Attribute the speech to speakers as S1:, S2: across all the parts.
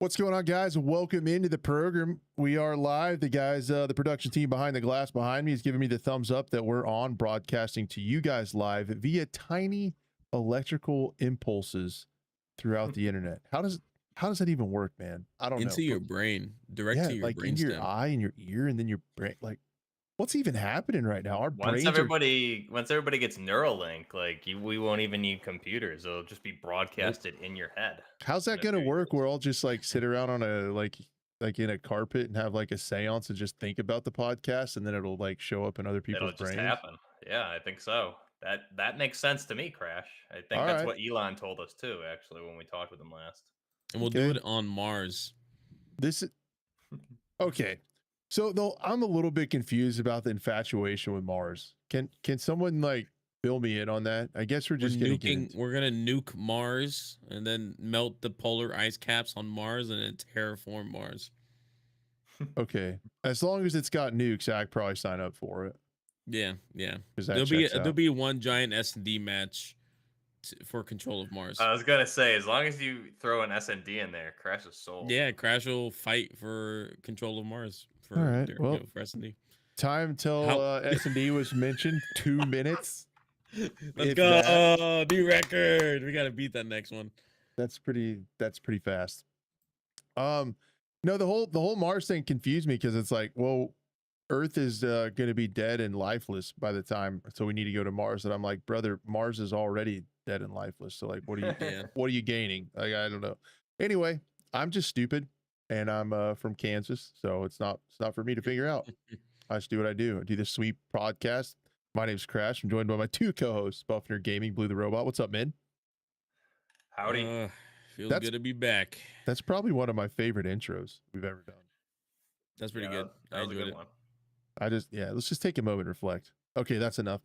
S1: What's going on, guys? Welcome into the program. We are live. The guys, the production team behind the glass behind me is giving me the thumbs up that we're on, broadcasting to you guys live via tiny electrical impulses throughout the internet. How does that even work, man? I don't know.
S2: Into your brain, direct
S1: Yeah,
S2: to your
S1: like
S2: brain
S1: into your
S2: stem.
S1: eye and your ear, and then your brain. Like, what's even happening right now? Our
S3: Once
S1: brains are.
S3: everybody gets Neuralink, we won't even need computers. It'll just be broadcasted in your head.
S1: How's that
S3: And
S1: gonna
S3: there you
S1: work?
S3: go.
S1: Where I'll just like sit around on a like in a carpet and have like a seance and just think about the podcast, and then it'll like show up in other people's
S3: It'll just
S1: brains.
S3: happen. Yeah, I think so. That makes sense to me, Crash. I think
S1: All
S3: that's
S1: right.
S3: what Elon told us too, actually, when we talked with him last.
S2: And we'll do
S1: Okay.
S2: it on Mars.
S1: This is okay. So though I'm a little bit confused about the infatuation with Mars. Can someone like fill me in on that? I guess we're just
S2: We're gonna nuke Mars and then melt the polar ice caps on Mars and then terraform Mars.
S1: Okay. As long as it's got nukes, I'd probably sign up for it.
S2: Yeah.
S1: Because
S2: There'll be one giant S&D match for control of Mars.
S3: I was gonna say, as long as you throw an S&D in there, Crash is sold.
S2: Yeah, Crash will fight for control of Mars for
S1: all right. Well,
S2: for S&D.
S1: time till S&D was mentioned. 2 minutes.
S2: Let's go. New record. We gotta beat that next one.
S1: That's pretty fast. No, the whole Mars thing confused me because it's like, well, Earth is going to be dead and lifeless by the time, so we need to go to Mars. And I'm like, brother, Mars is already dead and lifeless. So like, what are you what are you gaining? Like, I don't know. Anyway, I'm just stupid, and I'm from Kansas, so it's not for me to figure out. I just do what I do. I do this sweet podcast. My name's Crash. I'm joined by my two co-hosts, Buffnerd Gaming, BlueTheRobot. What's up, man?
S3: Howdy.
S2: Feels good to be back.
S1: That's probably one of my favorite intros we've ever done.
S2: That's pretty good.
S3: That was a good one.
S1: Let's just take a moment and reflect. Okay, that's enough.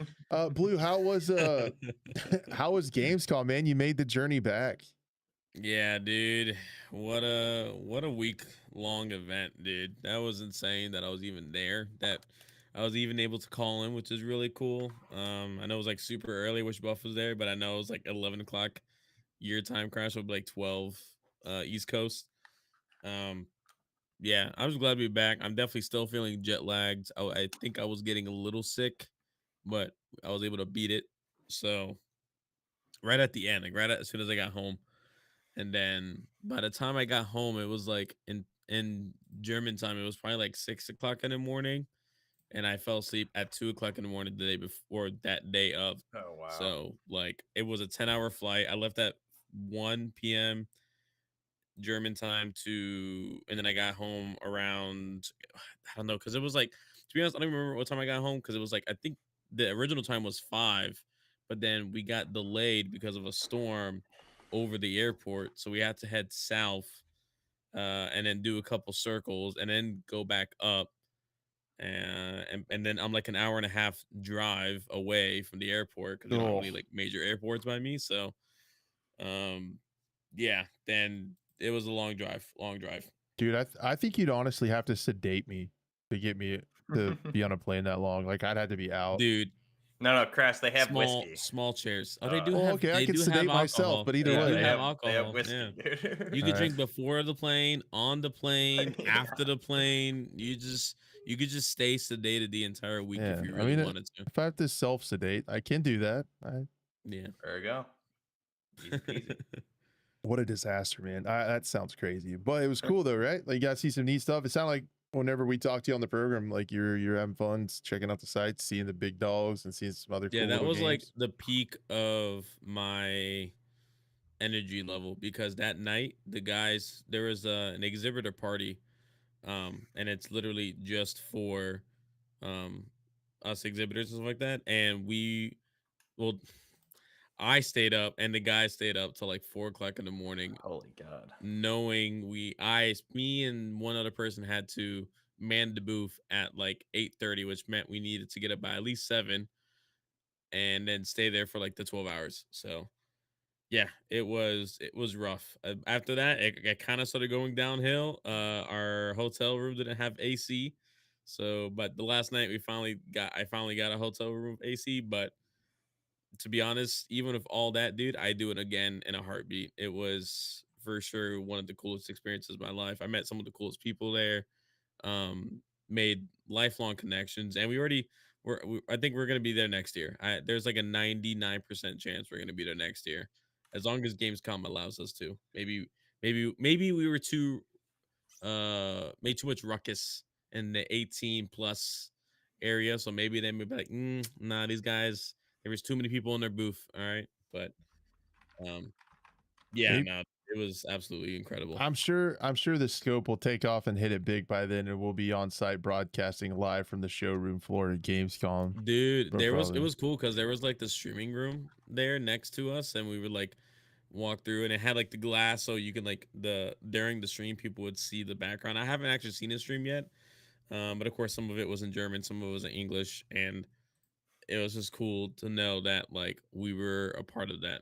S1: Blue, how was Gamescom, man? You made the journey back.
S2: Yeah, dude. What a week long event, dude. That was insane that I was even there. That I was even able to call in, which is really cool. I know it was like super early, wish Buff was there, but I know it was like 11 o'clock your time. Crash would be like 12 East Coast. Yeah, I was glad to be back. I'm definitely still feeling jet lagged. I think I was getting a little sick, but I was able to beat it. So right at the end, like as soon as I got home. And then by the time I got home, it was like in German time, it was probably like 6 o'clock in the morning. And I fell asleep at 2 o'clock in the morning the day before that day of.
S3: Oh wow.
S2: So like it was a 10-hour flight. I left at 1 p.m. German time and then I got home around, I don't know, because it was like, to be honest, I don't remember what time I got home because it was like, I think the original time was 5, but then we got delayed because of a storm over the airport. So we had to head south and then do a couple circles and then go back up. And then I'm like an hour and a half drive away from the airport because they don't have any like major airports by me. So yeah, then it was a long drive.
S1: Dude, I think you'd honestly have to sedate me to get me to be on a plane that long. Like, I'd have to be out.
S2: Dude.
S3: No, Crash, they have whiskey.
S2: Small chairs. Oh, they do
S1: well,
S2: have
S1: okay,
S2: they
S1: I can
S2: do
S1: sedate
S2: have
S1: myself,
S2: alcohol.
S1: but either
S2: They
S1: way.
S2: do
S3: They
S2: have
S3: have
S2: alcohol.
S3: whiskey,
S2: Yeah.
S3: dude.
S2: You could drink before the plane, on the plane, after the plane. You could just stay sedated the entire week if you really wanted to.
S1: If I have to self-sedate, I can do that.
S2: Yeah.
S3: There you go. Easy peasy.
S1: What a disaster, man. That sounds crazy. But it was cool though, right? Like, you got to see some neat stuff. It sounded like whenever we talked to you on the program, like you're having fun, checking out the sites, seeing the big dogs and seeing some other cool
S2: that was
S1: games.
S2: like the peak of my energy level because that night there was an exhibitor party and it's literally just for us exhibitors and stuff like that, and I stayed up and the guys stayed up till like 4 o'clock in the morning.
S3: Holy God.
S2: Knowing me and one other person had to man the booth at like 8:30, which meant we needed to get up by at least 7 and then stay there for like the 12 hours. So yeah, it was rough. After that, it kind of started going downhill. Our hotel room didn't have AC. So, but the last night I finally got a hotel room with AC, but to be honest, even with all that, dude, I do it again in a heartbeat. It was for sure one of the coolest experiences of my life. I met some of the coolest people there, made lifelong connections, and I think we're gonna be there next year. There's like a 99% chance we're gonna be there next year, as long as Gamescom allows us to. Maybe we were too made too much ruckus in the 18 plus area, so maybe they may be like, nah, these guys, there was too many people in their booth. All right, but um, yeah,
S1: Maybe,
S2: no, it was absolutely incredible.
S1: I'm sure the scope will take off and hit it big by then, and we'll be on site broadcasting live from the showroom floor at Gamescom.
S2: Dude,
S1: Bro,
S2: it
S1: probably.
S2: was cool because there was like the streaming room there next to us, and we would like walk through, and it had like the glass, so you can like during the stream people would see the background. I haven't actually seen the stream yet, but of course some of it was in German, some of it was in English, and it was just cool to know that like we were a part of that.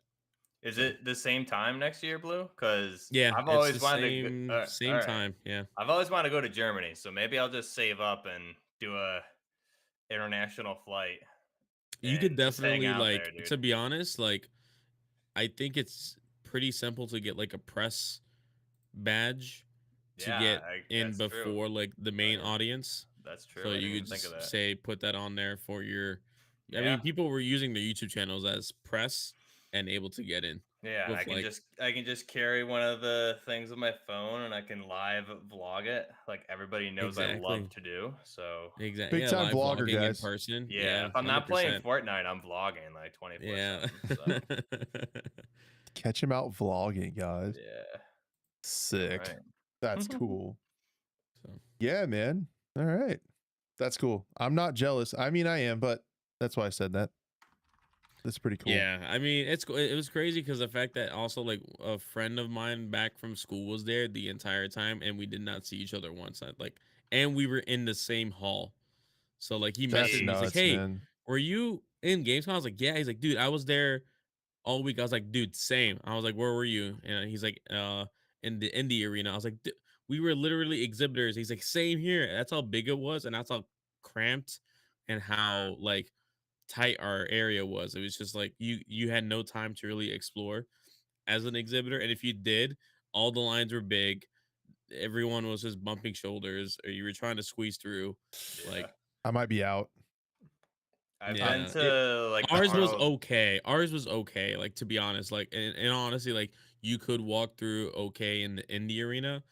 S3: Is
S2: So
S3: it the same time next year, Blue? Because
S2: yeah,
S3: I've
S2: it's
S3: always
S2: the
S3: wanted to. All
S2: same
S3: right,
S2: time. Yeah,
S3: I've always wanted to go to Germany, so maybe I'll just save up and do a international flight
S2: you could
S3: and just hang
S2: definitely
S3: out there,
S2: like,
S3: dude.
S2: to be honest, like I think it's pretty simple to get like a press badge to
S3: Yeah,
S2: get in
S3: that's true.
S2: before like the
S3: Oh,
S2: main
S3: yeah,
S2: audience.
S3: that's
S2: So
S3: true. I didn't
S2: you
S3: even
S2: could
S3: think of
S2: just
S3: that.
S2: say put that on there for your. I
S3: Yeah,
S2: mean, people were using their YouTube channels as press and able to get in
S3: yeah.
S2: with like
S3: I can just carry one of the things on my phone and I can live vlog it, like everybody knows I love
S2: exactly,
S3: to do. So
S2: exactly.
S1: Big
S2: Yeah,
S1: time
S2: live
S1: vlogger,
S2: vlogging in
S1: guys.
S2: person.
S3: yeah,
S2: Yeah,
S3: if I'm not playing
S2: 100%.
S3: Fortnite, I'm vlogging like
S2: Yeah.
S3: 24/7. So
S1: Catch him out vlogging, guys.
S3: yeah. All
S1: Sick.
S3: right.
S1: That's cool.
S2: So
S1: Yeah, man. All right. That's cool. I'm not jealous. I mean, I am, but that's why I said that. That's pretty cool.
S2: yeah, I mean, it was crazy because the fact that also like a friend of mine back from school was there the entire time, and we did not see each other once. And we were in the same hall. So like he
S1: That's
S2: messaged me, he's like,
S3: Jeez.
S1: nuts,
S2: "Hey,
S1: man.
S2: were you in Gamescom?" I was like, "Yeah." He's like, "Dude, I was there all week." I was like, "Dude, same." I was like, "Where were you?" And he's like, in the indie arena." I was like, "We were literally exhibitors." He's like, "Same here." That's how big it was, and that's how cramped and how like tight our area was. It was just like you had no time to really explore as an exhibitor, and if you did, all the lines were big. Everyone was just bumping shoulders, or you were trying to squeeze through.
S3: Yeah.
S2: Like,
S1: I might be out.
S3: I've been
S2: yeah, it
S3: to like the
S2: ours was
S3: Arnold.
S2: okay. Ours was okay. Like, to be honest, like, and honestly, like you could walk through okay in the arena,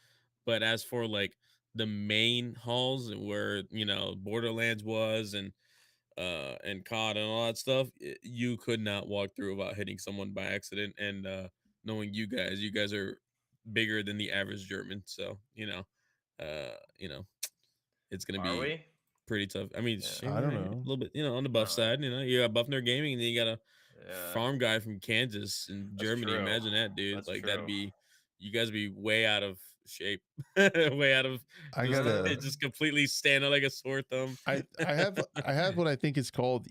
S2: but as for like the main halls where Borderlands was and COD and all that stuff, you could not walk through without hitting someone by accident. And knowing you guys are bigger than the average German, so it's gonna
S3: Are
S2: be
S3: we?
S2: pretty tough. I mean,
S3: Yeah.
S1: I don't
S2: a
S1: know.
S2: little bit, on the buff
S3: No.
S2: side, you got Buffnerd Gaming, and then you got a
S3: Yeah.
S2: farm guy from Kansas and
S3: That's
S2: Germany.
S3: true.
S2: Imagine that, dude.
S3: That's
S2: Like, that'd
S3: true.
S2: be, you guys be way out of shape, way out of
S1: I
S2: just
S1: gotta.
S2: just completely stand out like a sore thumb.
S1: I have what I think is called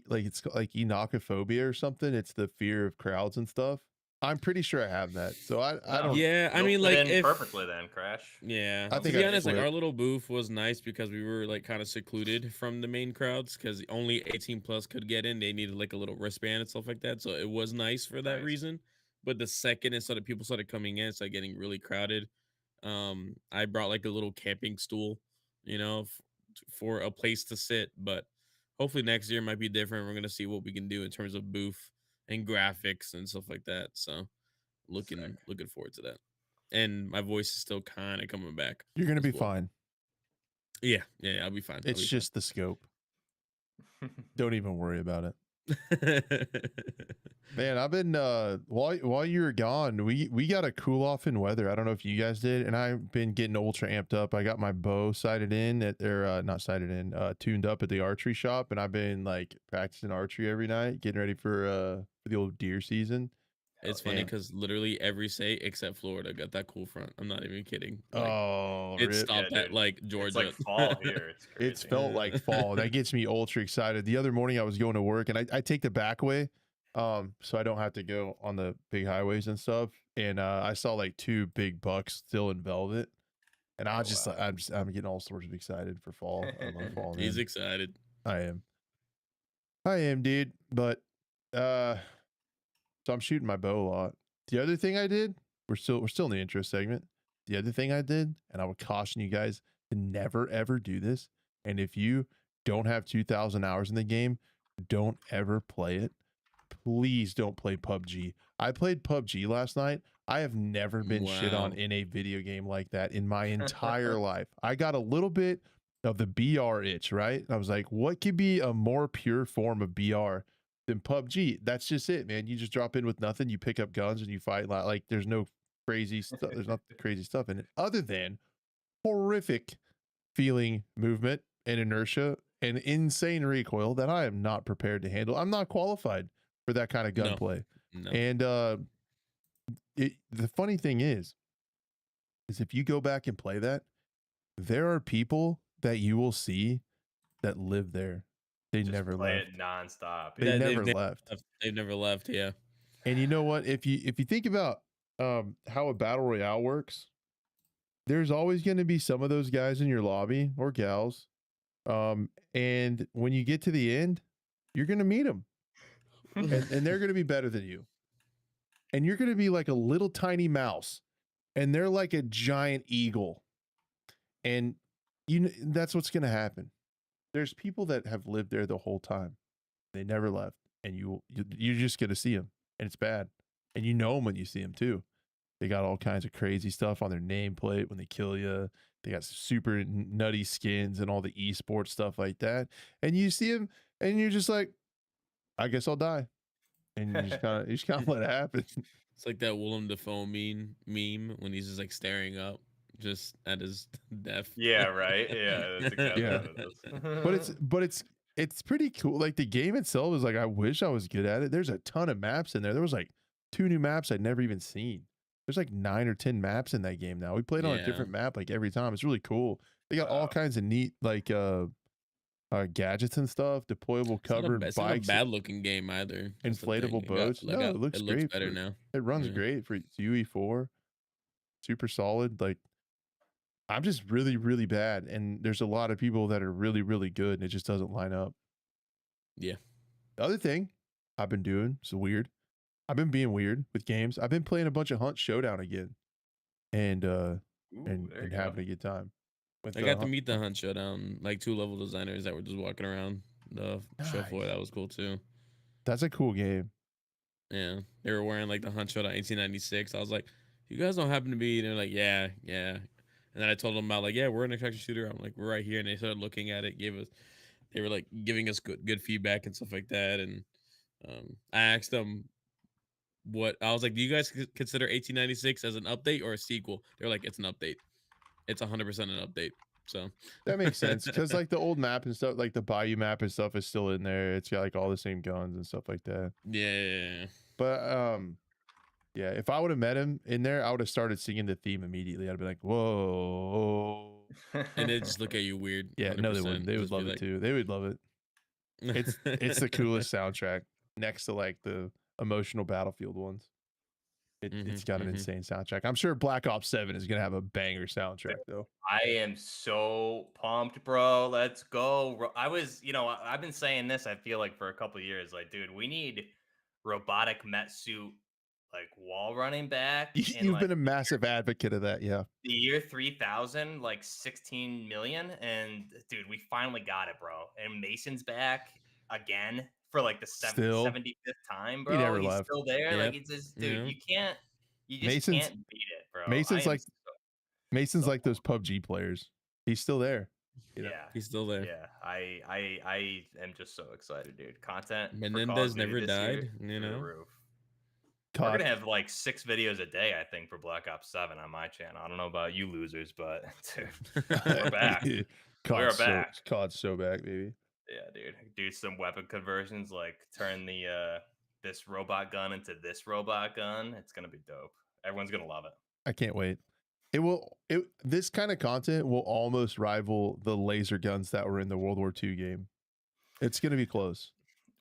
S1: like it's like enochophobia or something. It's the fear of crowds and stuff. I'm pretty sure I have that. So I
S3: No.
S1: don't.
S2: Yeah, I
S3: You'll
S2: mean,
S3: fit
S2: like,
S3: in perfectly then, Crash.
S2: yeah,
S1: I
S3: No
S2: to
S1: think
S2: be
S1: I'd
S3: biggie.
S2: honest, like
S1: flip.
S2: our little booth was nice because we were like kind of secluded from the main crowds because only 18 plus could get in. They needed like a little wristband and stuff like that, so it was nice for that
S3: Nice.
S2: reason. But the second it started, people started coming in, it started getting really crowded. I brought like a little camping stool, for a place to sit. But hopefully next year might be different. We're gonna see what we can do in terms of booth and graphics and stuff like that. So
S3: Sick.
S2: looking forward to that. And my voice is still kind of coming back
S1: You're gonna
S2: as
S1: be
S2: well.
S1: fine.
S2: Yeah, I'll be fine. I'll
S1: It's
S2: be
S1: just the scope. Don't even worry about it.
S2: fine.
S1: Man, I've been while you were gone, we got a cool off in weather. I don't know if you guys did, and I've been getting ultra amped up. I got my bow sighted in at or not sighted in, tuned up at the archery shop, and I've been like practicing archery every night, getting ready for the old deer season.
S2: It's
S3: Hell
S2: funny
S3: yeah.
S1: And
S2: because literally every state except Florida got that cool front. I'm not even kidding. Like,
S1: oh,
S2: it
S1: rip.
S3: Yeah,
S2: stopped at
S3: dude.
S2: like
S3: It's like
S2: Georgia.
S3: fall here. It's
S1: It's
S3: crazy.
S1: felt like fall. That gets me ultra excited. The other morning I was going to work, and I take the back way, so I don't have to go on the big highways and stuff. And I saw like two big bucks still in velvet, and I
S3: Oh,
S1: was just
S3: wow.
S1: like, I'm getting all sorts of excited for fall. I love fall,
S2: He's
S1: man.
S2: excited.
S1: I am, dude. But so I'm shooting my bow a lot. The other thing I did, we're still in the intro segment. The other thing I did, and I would caution you guys to never ever do this. And if you don't have 2,000 hours in the game, don't ever play it. Please don't play PUBG. I played PUBG last night. I have never been shit on
S2: Wow.
S1: in a video game like that in my entire life. I got a little bit of the BR itch, right? I was like, what could be a more pure form of BR than PUBG? That's just it, man. You just drop in with nothing, you pick up guns and you fight. Like there's no crazy stuff. There's not crazy stuff in it other than horrific feeling movement and inertia and insane recoil that I am not prepared to handle. I'm not qualified for that kind of
S2: No.
S1: gunplay.
S2: No.
S1: And the funny thing is if you go back and play that, there are people that you will see that live there. They
S3: Just
S1: never
S3: play
S1: left.
S3: it nonstop.
S1: They
S3: yeah.
S1: never left.
S2: They've never left. Yeah.
S1: And you know what? If you think about how a battle royale works, there's always going to be some of those guys in your lobby or gals. And when you get to the end, you're going to meet them. and they're going to be better than you. And you're going to be like a little tiny mouse. And they're like a giant eagle. And that's what's going to happen. There's people that have lived there the whole time. They never left. And you're just going to see them. And it's bad. And you know them when you see them too. They got all kinds of crazy stuff on their nameplate when they kill you. They got super nutty skins and all the esports stuff like that. And you see them and you're just like, I guess I'll die. And you just kind of let it happen.
S2: It's like that Willem Dafoe meme when he's just like staring up just at his death.
S3: Yeah, right. Yeah, that's exactly
S1: Yeah.
S3: what it is.
S1: but it's pretty cool. Like the game itself is like, I wish I was good at it. There's a ton of maps in there. There was like 2 new maps I'd never even seen. There's like 9 or 10 maps in that game now. We played on a different map like every time. It's really cool. They got all kinds of neat like gadgets and stuff, deployable covered
S2: bikes. It's
S1: bikes.
S2: not a bad looking game either.
S1: Inflatable boats. No, it looks great.
S2: Better now.
S1: It runs great for UE4. Super solid. Like I'm just really, really bad. And there's a lot of people that are really, really good and it just doesn't line up.
S2: Yeah.
S1: The other thing I've been doing, so weird. I've been being weird with games. I've been playing a bunch of Hunt Showdown again. And having a good time.
S2: I got to meet the Hunt Showdown, like 2 level designers that were just walking around the show floor. That was cool too.
S1: That's a cool game.
S2: Yeah. They were wearing like the Hunt Showdown 1896. I was like, you guys don't happen to be, and they're like, yeah. And then I told them about like, yeah, we're an extraction shooter. I'm like, we're right here. And they started looking at it, they were like giving us good feedback and stuff like that. And I asked them I was like, do you guys consider 1896 as an update or a sequel? They're like, it's an update. It's 100% an update. So
S1: that makes sense because like the old map and stuff, like the Bayou map and stuff is still in there. It's got like all the same guns and stuff like that.
S2: Yeah.
S1: But yeah, if I would have met him in there, I would have started singing the theme immediately. I'd be like, whoa.
S2: And they'd just look at you weird.
S1: Yeah, no, they wouldn't. They would love it too. They would love it. It's the coolest soundtrack next to like the emotional Battlefield ones. It's got an insane soundtrack. I'm sure Black Ops 7 is gonna have a banger soundtrack though.
S3: I am so pumped, bro. Let's go. I've been saying this, I feel like for a couple of years. Like, dude, we need robotic Met suit like wall running back.
S1: You've been a massive advocate of that, yeah.
S3: The year 3000, like 16 million. And dude, we finally got it, bro. And Mason's back again for like the 75th time, bro. He's still there. Yep. Like it's just, dude, you can't beat it, bro.
S1: Mason's like those PUBG players. He's still there.
S2: Yeah, he's still there.
S3: Yeah, I am just so excited, dude. Content.
S2: Menendez never died. You know,
S3: we're gonna have like 6 videos a day, I think, for Black Ops 7 on my channel. I don't know about you losers, but dude, we're back. We're back.
S1: COD's so back, baby.
S3: Yeah, dude. Do some weapon conversions, like turn the this robot gun into this robot gun. It's gonna be dope. Everyone's gonna love it.
S1: I can't wait. This kind of content will almost rival the laser guns that were in the World War II game. It's gonna be close.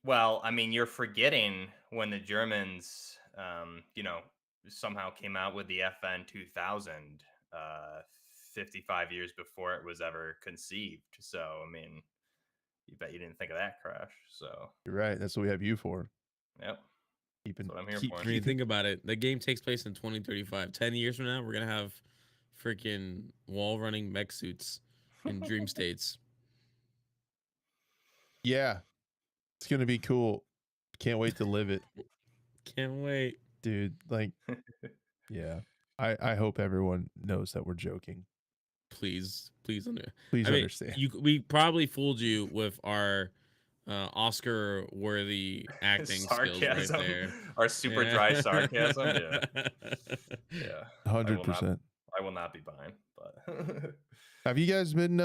S3: Well, I mean, you're forgetting when the Germans, somehow came out with the FN 2000, 55 years before it was ever conceived. So, I mean, you bet you didn't think of that, Crash. So
S1: you're right. That's what we have you for.
S3: Yep. That's what I'm here for.
S2: I mean, think about it. The game takes place in 2035. 10 years from now, we're gonna have freaking wall running mech suits in dream states.
S1: Yeah, it's gonna be cool. Can't wait to live it.
S2: Can't wait,
S1: dude. Like, yeah. I hope everyone knows that we're joking.
S2: Please
S1: understand.
S2: We probably fooled you with our Oscar-worthy acting skills right there.
S3: Our super dry sarcasm. Yeah.
S1: 100%.
S3: I will not be buying. But
S1: have you guys been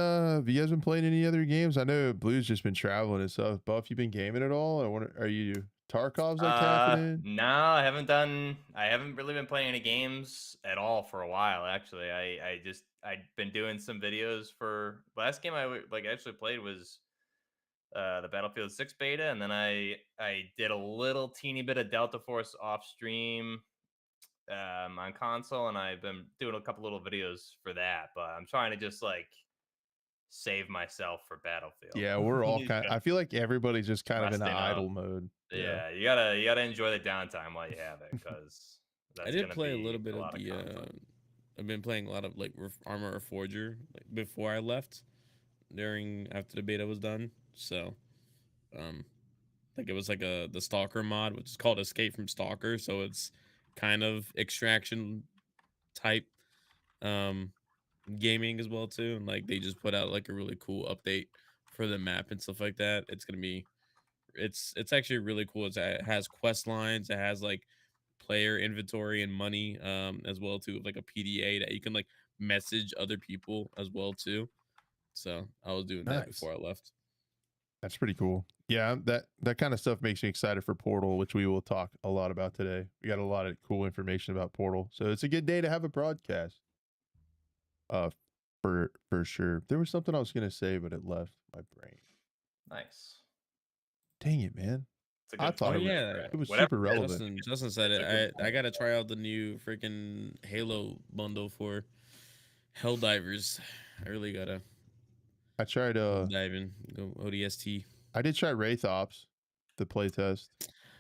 S1: playing any other games? I know Blue's just been traveling and stuff. Buff, you been gaming at all? Or are you Tarkov's like happening?
S3: No, I haven't really been playing any games at all for a while. Actually, I'd been doing some videos for last game I actually played was the Battlefield 6 beta, and then I did a little teeny bit of Delta Force off stream on console, and I've been doing a couple little videos for that. But I'm trying to just like save myself for Battlefield.
S1: Yeah, we're all I feel like everybody's just kind of in an idle mode.
S3: Yeah, you gotta enjoy the downtime while you have it, because
S2: I did play a little bit of the. I've been playing a lot of like Armor Forger before I left, after the beta was done. So, like it was like the Stalker mod, which is called Escape from Stalker. So it's kind of extraction type gaming as well too, and like they just put out like a really cool update for the map and stuff like that. It's gonna be it's actually really cool. It has quest lines, it has like player inventory and money as well too, like a PDA that you can like message other people as well too. So I was doing that before I left.
S1: That's pretty cool. Yeah, that kind of stuff makes me excited for Portal, which we will talk a lot about today. We got a lot of cool information about Portal, so it's a good day to have a broadcast. For sure. There was something I was gonna say, but it left my brain.
S3: Nice.
S1: Dang it, man.
S2: I thought it was super relevant. Justin said it. I gotta try out the new freaking Halo bundle for Helldivers. I really gotta.
S1: I tried
S2: diving, go ODST.
S1: I did try Wraith Ops, the playtest.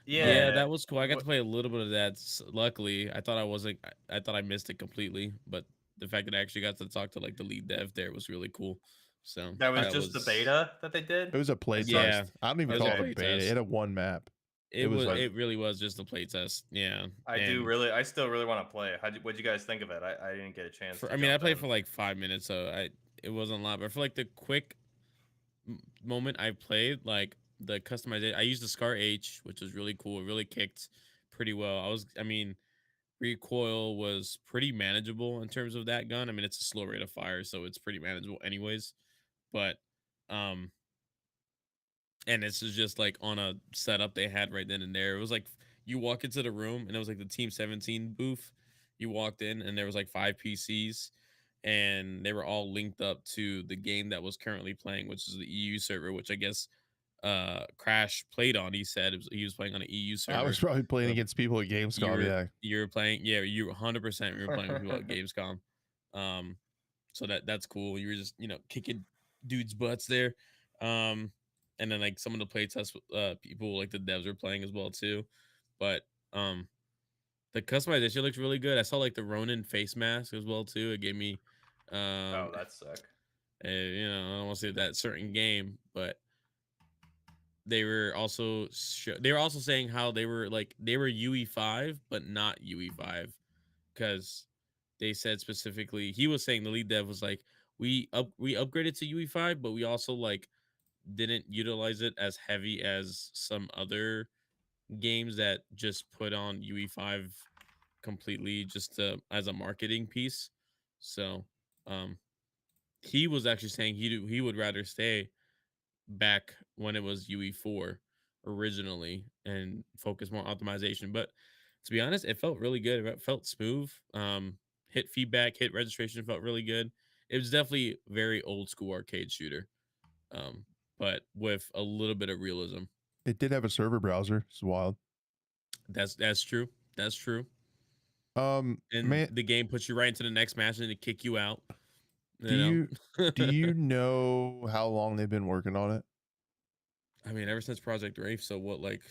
S2: Yeah, that was cool. I got to play a little bit of that. Luckily, I thought I missed it completely, but the fact that I actually got to talk to like the lead dev there was really cool. So
S3: that was just the beta that they did.
S1: It was a playtest. Yeah, I don't even call it a beta. It had one map.
S2: It really was just a playtest. Yeah,
S3: I still really want to play it. What'd you guys think of it? I didn't get a chance.
S2: I played for like 5 minutes, so it wasn't a lot. But for like the quick moment I played, like the customization, I used the Scar H, which was really cool. It really kicked pretty well. Recoil was pretty manageable in terms of that gun. I mean, it's a slow rate of fire, so it's pretty manageable anyways. But and this is just like on a setup they had right then and there. It was like you walk into the room and it was like the Team 17 booth. You walked in and there was like 5 PCs and they were all linked up to the game that was currently playing, which is the EU server, which I guess Crash played on. He said he was playing on an EU server.
S1: I was probably playing against people at Gamescom.
S2: You were playing, you 100% you were playing with people at Gamescom. So that's cool. You were just kicking dudes' butts there. And then like some of the playtest people, like the devs, were playing as well too. But the customization looks really good. I saw like the Ronin face mask as well too. It gave me
S3: oh, that's sick.
S2: I don't want to say that certain game, but they were also saying how they were UE5 but not UE5, because they said specifically, he was saying, the lead dev was like, we upgraded to UE5, but we also like didn't utilize it as heavy as some other games that just put on UE5 completely just as a marketing piece. So he was actually saying he would rather stay back when it was UE4 originally and focus more on optimization. But to be honest, it felt really good. It felt smooth. Hit feedback, hit registration felt really good. It was definitely very old school arcade shooter, but with a little bit of realism.
S1: It did have a server browser. It's wild.
S2: That's true. That's true.
S1: And
S2: the game puts you right into the next match and to kick you out.
S1: Do you know how long they've been working on it?
S2: I mean, ever since Project Wraith. So what, like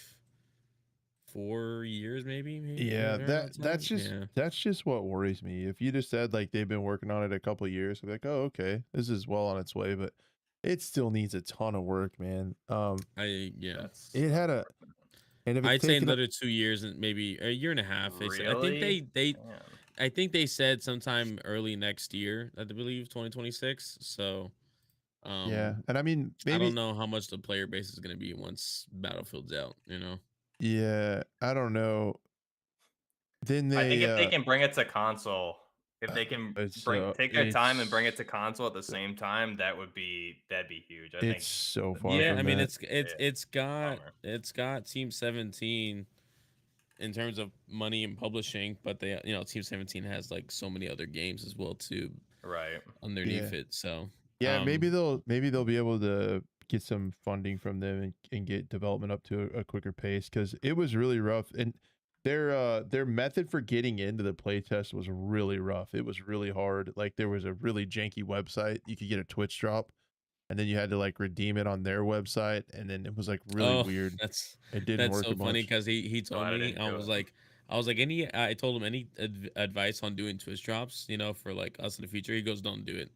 S2: 4 years, maybe.
S1: Yeah,
S2: around time.
S1: that's just what worries me. If you just said like they've been working on it a couple of years, I'd be like, oh, okay, this is well on its way, but it still needs a ton of work, man. It had a, and if it's
S2: I'd say
S1: taken
S2: another 2 years and maybe a year and a half. They said, I think
S3: Damn.
S2: I think they said sometime early next year, I believe 2026. So
S1: yeah, and I mean
S2: I don't
S1: maybe
S2: know how much the player base is going to be once Battlefield's out, you know.
S1: yeah, I don't know. Then
S3: I think
S1: they
S3: if they can bring it to console, if they can take their time and bring it
S1: it's
S3: to console at the same time, that'd be huge. I think
S1: it's so far
S2: Yeah, I
S1: from
S2: mean
S1: that.
S3: bummer.
S2: it's got Team 17 in terms of money and publishing, but they, you know, Team 17 has like so many other games as well too
S3: Right.
S2: underneath
S1: Yeah.
S2: it. So
S1: Yeah, maybe they'll be able to get some funding from them and get development up to a quicker pace, because it was really rough, and their method for getting into the playtest was really rough. It was really hard. Like there was a really janky website. You could get a Twitch drop, and then you had to like redeem it on their website, and then it was like really weird. It didn't
S2: that's
S1: work
S2: so
S1: a
S2: funny
S1: bunch.
S2: because he told me, I was like, any, I told him any advice on doing Twitch drops, you know, for like us in the future. He goes, don't do it.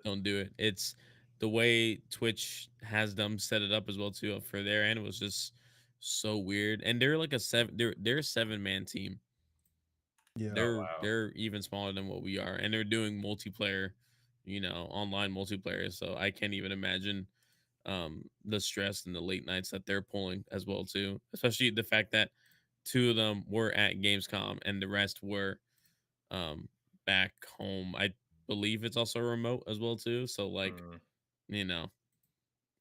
S2: Don't do it. It's the way Twitch has them set it up as well too for their end. It was just so weird. And they're like they're a 7-man team.
S1: Yeah.
S3: Oh, wow.
S2: They're even smaller than what we are, and they're doing multiplayer, you know, online multiplayer. So I can't even imagine the stress and the late nights that they're pulling as well too. Especially the fact that 2 of them were at Gamescom and the rest were back home. I believe it's also remote as well too. So like, you know,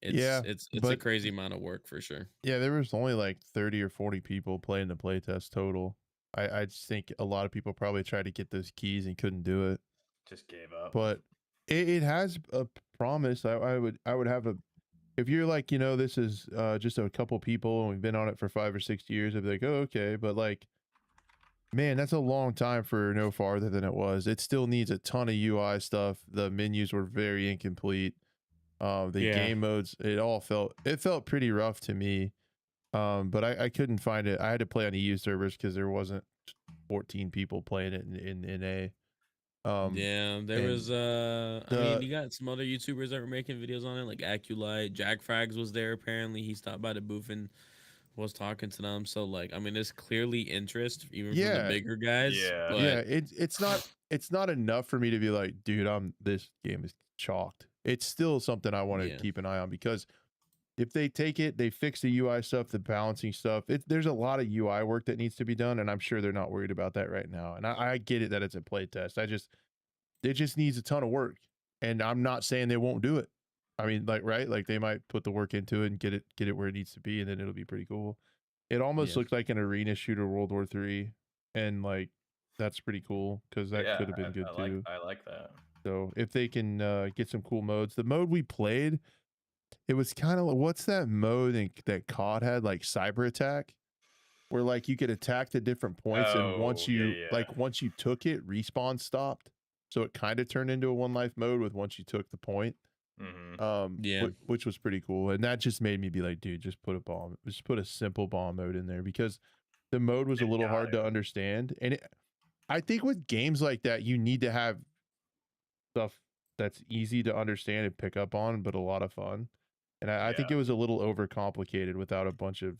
S1: Yeah,
S2: it's a
S1: but
S2: crazy amount of work for sure.
S1: yeah, there was only like 30 or 40 people playing the playtest total. I just think a lot of people probably tried to get those keys and couldn't do it.
S3: Just gave up.
S1: But it has a promise. I would have a, if you're like, you know, this is just a couple people and we've been on it for 5 or 6 years, I'd be like, oh, okay. But like, man, that's a long time for no farther than it was. It still needs a ton of UI stuff. The menus were very incomplete. The game modes, it felt pretty rough to me. But I couldn't find it. I had to play on EU servers because there wasn't 14 people playing it in a.
S2: Yeah, there was I mean, you got some other YouTubers that were making videos on it, like Aculite, Jack Frags was there apparently. He stopped by the booth and was talking to them. So like, I mean, there's clearly interest even from the bigger guys.
S3: Yeah.
S2: But
S1: yeah, it's not enough for me to be like, dude, this game is chalked. It's still something I want to keep an eye on, because if they take it, they fix the UI stuff, the balancing stuff. There's a lot of UI work that needs to be done, and I'm sure they're not worried about that right now. And I get it that it's a playtest. It just needs a ton of work, and I'm not saying they won't do it. I mean, like, right, like they might put the work into it and get it where it needs to be, and then it'll be pretty cool. It almost looks like an arena shooter World War III, and like that's pretty cool because that could have been good too.
S3: I like that.
S1: So if they can get some cool modes, the mode we played, it was kind of like, what's that mode that COD had, like Cyber Attack, where like you could attack the different points, and once you took it, respawn stopped. So it kind of turned into a one life mode with once you took the point. Which was pretty cool. And that just made me be like, dude, just put a simple bomb mode in there, because the mode was a little hard to understand. And I think with games like that, you need to have stuff that's easy to understand and pick up on, but a lot of fun. And I think it was a little overcomplicated without a bunch of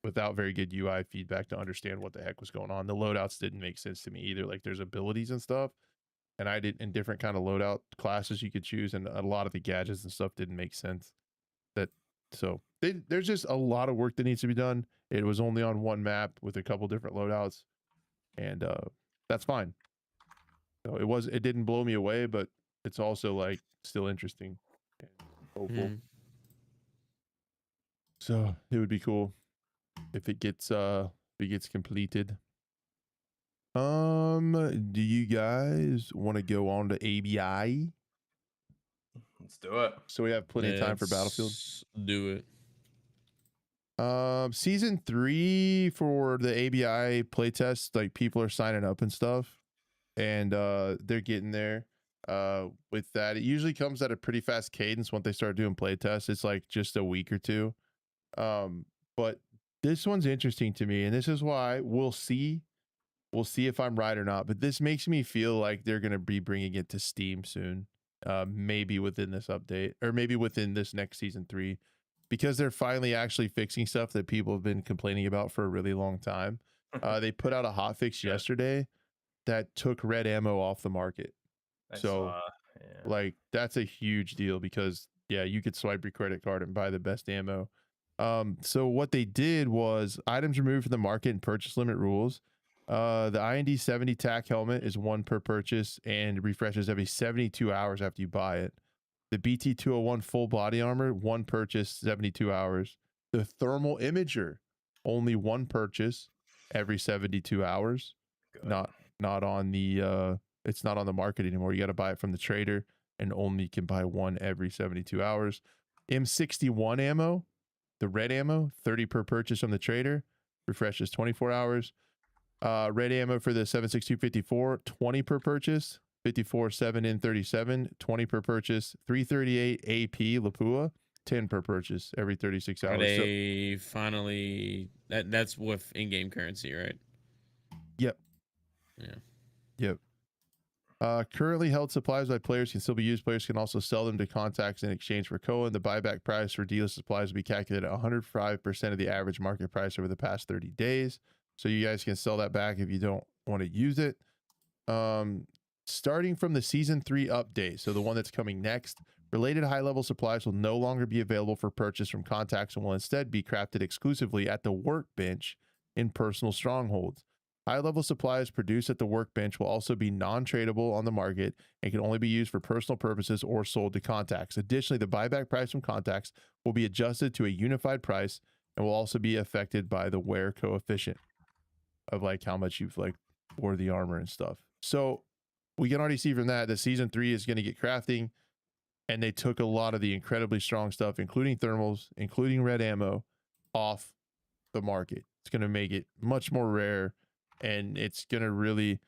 S1: without very good UI feedback to understand what the heck was going on. The loadouts didn't make sense to me either. Like there's abilities and stuff, and I did in different kind of loadout classes you could choose, and a lot of the gadgets and stuff didn't make sense. There's just a lot of work that needs to be done. It was only on one map with a couple different loadouts, and that's fine. So it didn't blow me away, but it's also like still interesting and hopeful. So it would be cool if it gets completed. Do you guys want to go on to ABI?
S3: Let's do it.
S1: So we have plenty of time for Battlefield.
S2: Do it.
S1: Season 3 for the ABI playtest, like people are signing up and stuff, and they're getting there. With that, it usually comes at a pretty fast cadence once they start doing playtests. It's like just a week or two. But This one's interesting to me, and this is why we'll see. We'll see if I'm right or not. But this makes me feel like they're going to be bringing it to Steam soon. Maybe within this update, or maybe within this next season 3, because they're finally actually fixing stuff that people have been complaining about for a really long time. They put out a hotfix yesterday that took red ammo off the market. Like, that's a huge deal because yeah, you could swipe your credit card and buy the best ammo. So what they did was items removed from the market and purchase limit rules. The IND 70 TAC helmet is 1 per purchase and refreshes every 72 hours after you buy it. The BT 201 full body armor, 1 purchase, 72 hours. The thermal imager, only 1 purchase every 72 hours. Good. Not on the it's not on the market anymore. You got to buy it from the trader and only can buy 1 every 72 hours. M61 ammo, the red ammo, 30 per purchase from the trader, refreshes 24 hours. Red ammo for the 7.6254, 20 per purchase, 54 7 in 37, 20 per purchase, 338 AP Lapua, 10 per purchase every 36 hours.
S2: Are they finally that's with in-game currency, right?
S1: Yep.
S2: Yeah.
S1: Yep. Currently held supplies by players can still be used. Players can also sell them to contacts in exchange for Cohen. The buyback price for dealer supplies will be calculated at 105% of the average market price over the past 30 days. So you guys can sell that back if you don't want to use it. Starting from the season 3 update, so the one that's coming next, related high-level supplies will no longer be available for purchase from contacts and will instead be crafted exclusively at the workbench in personal strongholds. High-level supplies produced at the workbench will also be non-tradable on the market and can only be used for personal purposes or sold to contacts. Additionally, the buyback price from contacts will be adjusted to a unified price and will also be affected by the wear coefficient of like how much you've like wore the armor and stuff. So we can already see from that season 3 is going to get crafting, and they took a lot of the incredibly strong stuff, including thermals, including red ammo, off the market. It's going to make it much more rare, and it's going to really,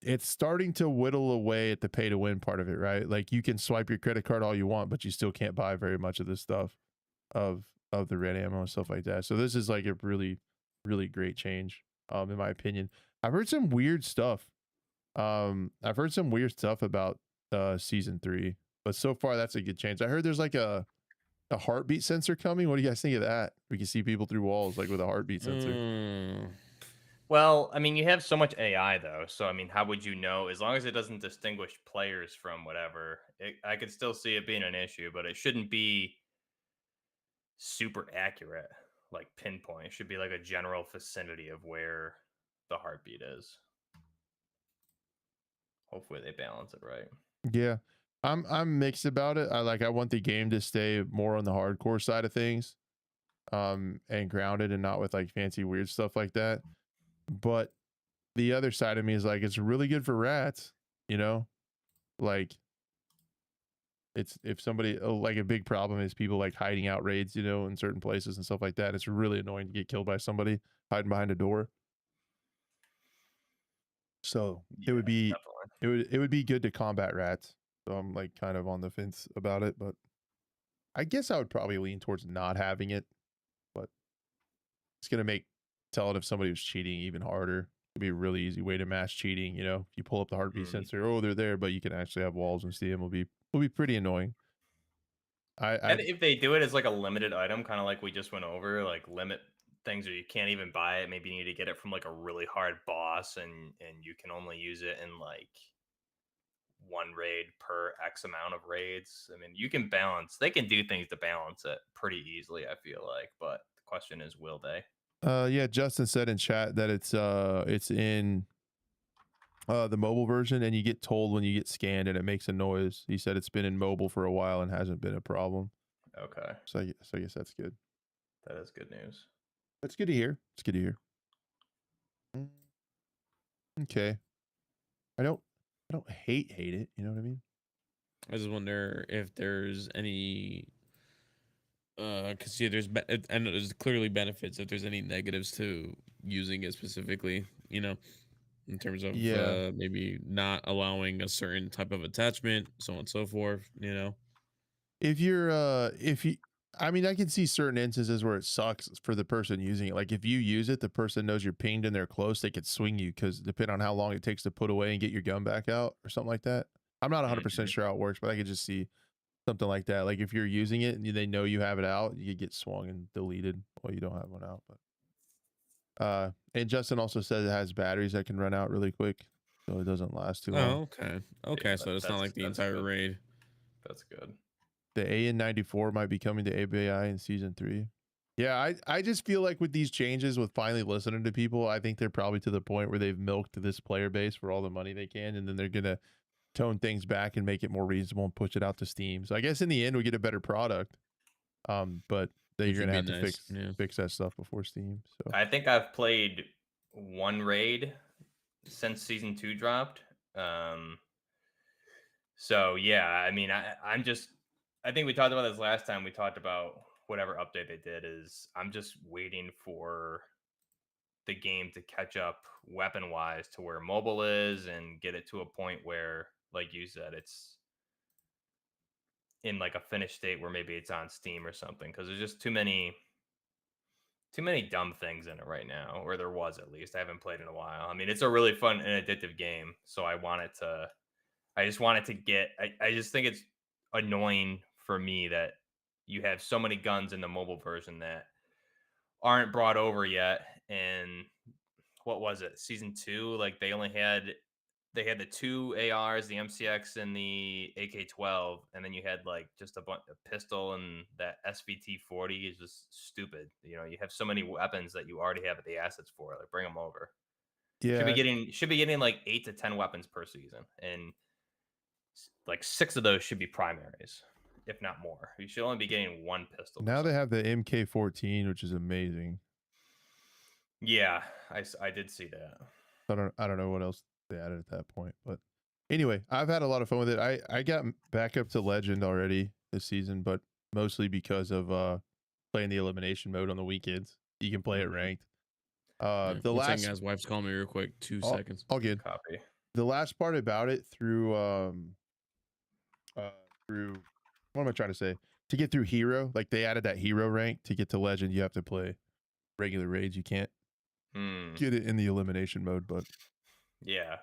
S1: it's starting to whittle away at the pay to win part of it, right? Like, you can swipe your credit card all you want, but you still can't buy very much of this stuff of the red ammo and stuff like that. So this is like a really, really great change, in my opinion. I've heard some weird stuff. I've heard some weird stuff about season 3, but so far that's a good change. I heard there's like a heartbeat sensor coming. What do you guys think of that? We can see people through walls like with a heartbeat sensor.
S3: Well, I mean, you have so much AI though, so I mean, how would you know? As long as it doesn't distinguish players from whatever, I could still see it being an issue, but it shouldn't be super accurate, like pinpoint. It should be like a general vicinity of where the heartbeat is. Hopefully they balance it right.
S1: Yeah. I'm mixed about it. I want the game to stay more on the hardcore side of things, and grounded and not with like fancy weird stuff like that. But the other side of me is like, it's really good for rats, you know? Like, it's, if somebody, like, a big problem is people like hiding out raids, you know, in certain places and stuff like that. It's really annoying to get killed by somebody hiding behind a door. So it would be definitely. it would be good to combat rats. So I'm like kind of on the fence about it, but I guess I would probably lean towards not having it. But it's gonna make telling if somebody was cheating even harder. It'd be a really easy way to mass cheating. You know, if you pull up the heartbeat sensor, oh, they're there, but you can actually have walls and see them. Will be pretty annoying.
S3: And if they do it as like a limited item, kind of like we just went over, like limit things, or you can't even buy it. Maybe you need to get it from like a really hard boss, and you can only use it in like 1 raid per X amount of raids. I mean, you can balance. They can do things to balance it pretty easily, I feel like. But the question is, will they?
S1: Yeah, Justin said in chat that it's in the mobile version, and you get told when you get scanned and it makes a noise. He said it's been in mobile for a while and hasn't been a problem.
S3: Okay.
S1: So I guess that's good.
S3: That is good news.
S1: That's good to hear. It's good to hear. Okay. I don't hate it. You know what I mean?
S2: I just wonder if there's any, because yeah, and there's clearly benefits. If there's any negatives to using it specifically, you know, in terms of maybe not allowing a certain type of attachment, so on and so forth. You know,
S1: if you're I mean, I can see certain instances where it sucks for the person using it. Like if you use it, the person knows you're pinged and they're close, they could swing you because depending on how long it takes to put away and get your gun back out or something like that. I'm not 100% sure how it works, but I could just see something like that. Like if you're using it and they know you have it out, you get swung and deleted while you don't have one out. But and Justin also says it has batteries that can run out really quick, so it doesn't last too long.
S2: Oh, okay. Okay, yeah, so it's not like the entire
S3: good.
S2: raid.
S3: That's good.
S1: The AN94 might be coming to ABI in season 3. Yeah, I just feel like with these changes, with finally listening to people, I think they're probably to the point where they've milked this player base for all the money they can, and then they're gonna tone things back and make it more reasonable and push it out to Steam. So I guess in the end we get a better product. But you're gonna have to fix that stuff before Steam. So
S3: I think I've played one raid since season 2 dropped. So yeah, I mean, I think we talked about this last time. We talked about whatever update they did. I'm just waiting for the game to catch up weapon wise to where mobile is and get it to a point where, like you said, it's in like a finished state where maybe it's on Steam or something, because there's just too many dumb things in it right now, or there was, at least. I haven't played in a while. I mean, it's a really fun and addictive game, so I just want it to get. I just think it's annoying for me that you have so many guns in the mobile version that aren't brought over yet. And what was it, season 2? Like they had the 2 ARs, the MCX and the AK-12, and then you had like just a pistol, and that SVT-40 is just stupid. You know, you have so many weapons that you already have the assets for. Like, bring them over.
S1: yeah,
S3: should be getting like 8 to 10 weapons per season, and like 6 of those should be primaries, if not more. You should only be getting 1 pistol.
S1: Now they have the MK14, which is amazing.
S3: Yeah, I did see that.
S1: I don't know what else they added at that point, but anyway, I've had a lot of fun with it. I got back up to legend already this season, but mostly because of playing the elimination mode on the weekends. You can play it ranked. The last
S2: second, guys, wife's calling me real quick. 2 seconds.
S1: All good.
S3: Copy.
S1: The last part about it through what am I trying to say? To get through hero, like they added that hero rank to get to legend, you have to play regular raids. You can't get it in the elimination mode, but
S3: yeah,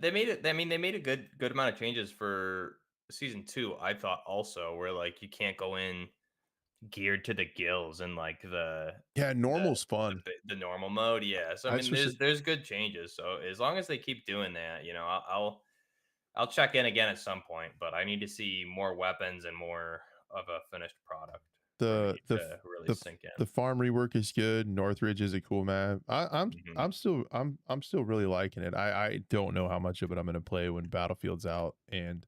S3: they made it. I mean, they made a good amount of changes for season 2. I thought also, where like you can't go in geared to the gills and like
S1: normal's fun.
S3: The normal mode. Yeah, so I mean, there's good changes. So as long as they keep doing that, you know, I'll check in again at some point. But I need to see more weapons and more of a finished product.
S1: The
S3: sink in.
S1: The farm rework is good. Northridge is a cool map. I'm still really liking it. I don't know how much of it I'm gonna play when Battlefield's out, and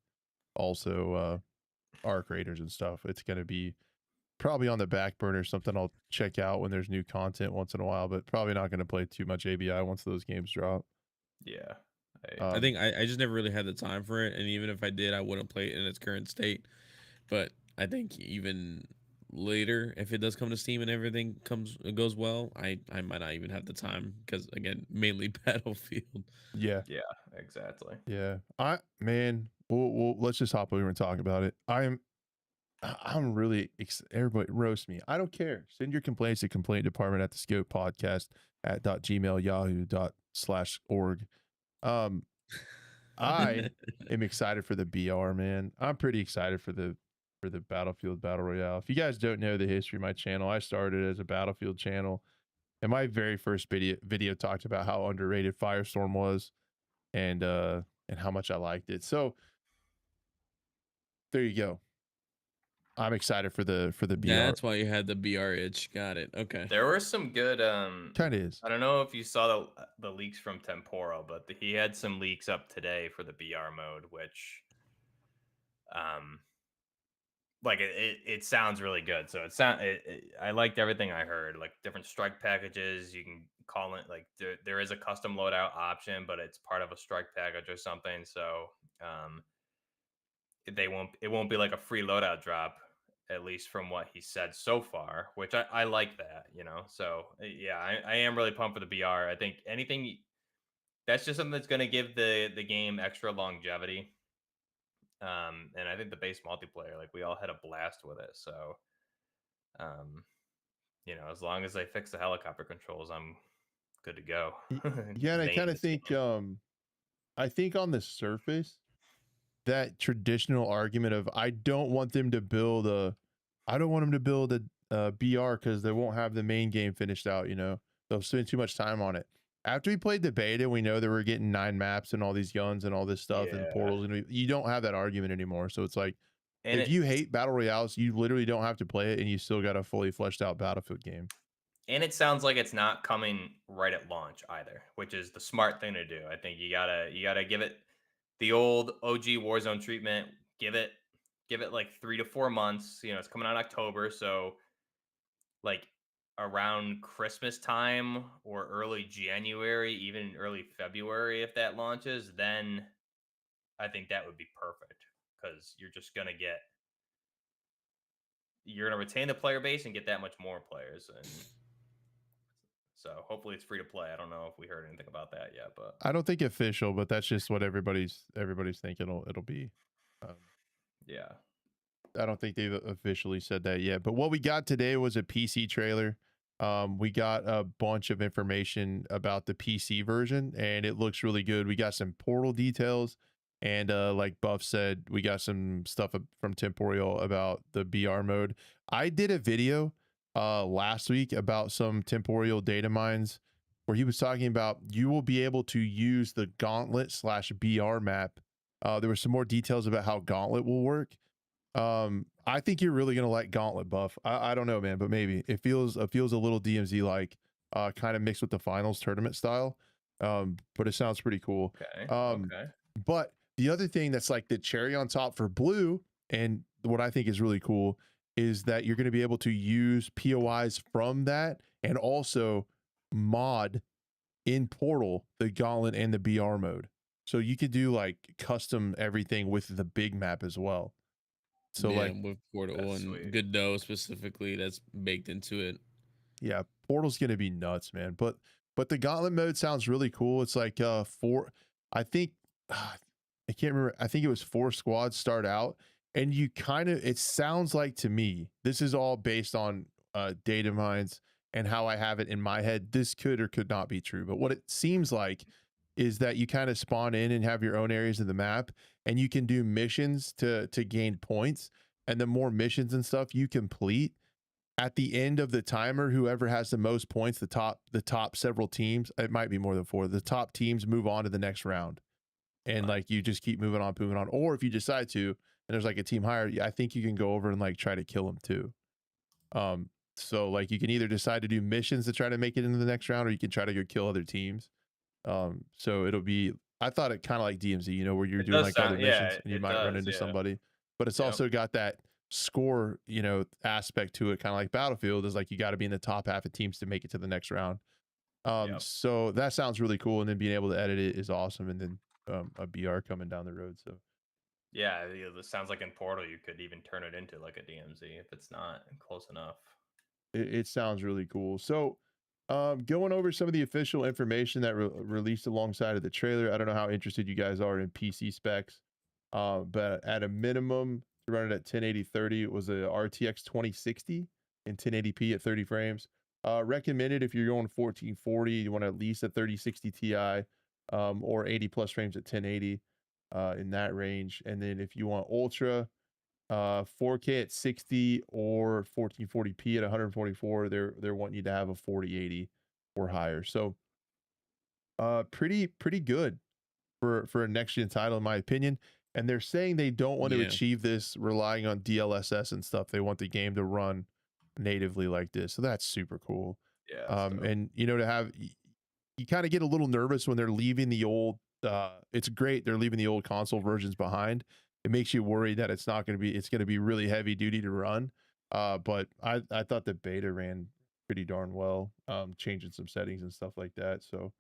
S1: also Arc Raiders and stuff. It's gonna be probably on the back burner, something I'll check out when there's new content once in a while, but probably not gonna play too much ABI once those games drop.
S3: Yeah.
S2: I think I just never really had the time for it, and even if I did, I wouldn't play it in its current state. But I think even later, if it does come to Steam and everything goes well, I might not even have the time, because again, mainly Battlefield.
S1: Yeah,
S3: exactly.
S1: Yeah, we'll let's just hop over and talk about it. I'm really everybody roast me. I don't care. Send your complaints to complaint department at the scope podcast at .gmail.yahoo./org. I am excited for the BR, man. I'm pretty excited for the Battlefield Battle Royale. If you guys don't know the history of my channel, I started as a Battlefield channel, and my very first video talked about how underrated Firestorm was, and how much I liked it. So there you go. I'm excited for the BR.
S2: That's why you had the BR itch. Got it. Okay.
S3: There were some good
S1: kind of is.
S3: I don't know if you saw the leaks from Temporal, but he had some leaks up today for the BR mode, which like it sounds really good. So I liked everything I heard. Like different strike packages, you can call it, like there is a custom loadout option, but it's part of a strike package or something. So it won't be like a free loadout drop, at least from what he said so far, which I like that, you know. So yeah, I am really pumped for the BR. I think anything that's just something that's going to give the game extra longevity. And I think the base multiplayer, like we all had a blast with it. So You know, as long as they fix the helicopter controls, I'm good to go.
S1: Yeah, and I
S3: Name
S1: kind of
S3: this
S1: think
S3: game.
S1: I think on the surface that traditional argument of I don't want them to build a BR because they won't have the main game finished out, you know. They'll spend too much time on it. After we played the beta, we know that we're getting 9 maps and all these guns and all this stuff and
S3: Yeah.
S1: portals, and you don't have that argument anymore. So it's like,
S3: And
S1: if you hate battle royales, you literally don't have to play it, and you still got a fully fleshed out Battlefield game.
S3: And it sounds like it's not coming right at launch either, which is the smart thing to do. I think you gotta give it the old OG Warzone treatment. Give it like 3 to 4 months. You know, it's coming out in October, so like around Christmas time or early January, even early February, if that launches, then I think that would be perfect because you're gonna retain the player base and get that much more players. And so hopefully it's free to play. I don't know if we heard anything about that yet, but
S1: I don't think official, but that's just what everybody's thinking it'll be.
S3: yeah.
S1: I don't think they've officially said that yet. But what we got today was a PC trailer. We got a bunch of information about the PC version, and it looks really good. We got some portal details, and like Buff said, we got some stuff from Temporal about the BR mode. I did a video last week about some Temporal data mines where he was talking about you will be able to use the Gauntlet/BR map. There were some more details about how Gauntlet will work. I think you're really gonna like Gauntlet, Buff. I don't know, man, but maybe it feels a little DMZ like, kind of mixed with the finals tournament style. But it sounds pretty cool.
S3: Okay. Okay.
S1: But the other thing that's like the cherry on top for Blue, and what I think is really cool, is that you're going to be able to use POIs from that and also mod in Portal the Gauntlet and the BR mode. So you could do like custom everything with the big map as well. So
S2: yeah,
S1: like
S2: with Portal and
S3: sweet.
S2: Godot specifically, that's baked into it.
S1: Yeah, Portal's gonna be nuts, man. But the Gauntlet mode sounds really cool. It's like I think I can't remember. I think it was 4 squads start out, and you kind of, it sounds like to me, this is all based on data mines and how I have it in my head. This could or could not be true, but what it seems like is that you kind of spawn in and have your own areas of the map, and you can do missions to gain points. And the more missions and stuff you complete, at the end of the timer, whoever has the most points, the top several teams, it might be more than 4, the top teams move on to the next round. And like you just keep moving on. Or if you decide to, and there's like a team higher, I think you can go over and like try to kill them too. So like you can either decide to do missions to try to make it into the next round, or you can try to go kill other teams. So it'll be, I thought it kind of like DMZ, you know, where you're doing like other missions and you might run into somebody, but it's also got that score, you know, aspect to it, kind of like Battlefield is like you got to be in the top half of teams to make it to the next round. So that sounds really cool, and then being able to edit it is awesome, and then a BR coming down the road. So
S3: yeah, this sounds like in Portal you could even turn it into like a DMZ if it's not close enough.
S1: it sounds really cool. So going over some of the official information that released alongside of the trailer. I don't know how interested you guys are in PC specs, but at a minimum to run it at 1080/30, it was a RTX 2060 in 1080p at 30 frames. Recommended if you're going 1440, you want at least a 3060 Ti, or 80 plus frames at 1080, in that range. And then if you want ultra, 4K at 60 or 1440p at 144, they're wanting you to have a 4080 or higher. So pretty good for a next gen title in my opinion. And they're saying they don't want to achieve this relying on DLSS and stuff. They want the game to run natively like this. So that's super cool.
S3: Yeah.
S1: And you know, to have, you kind of get a little nervous when they're leaving the old, it's great they're leaving the old console versions behind. It makes you worry that it's not going to be, it's going to be really heavy duty to run. But I thought the beta ran pretty darn well, changing some settings and stuff like that. So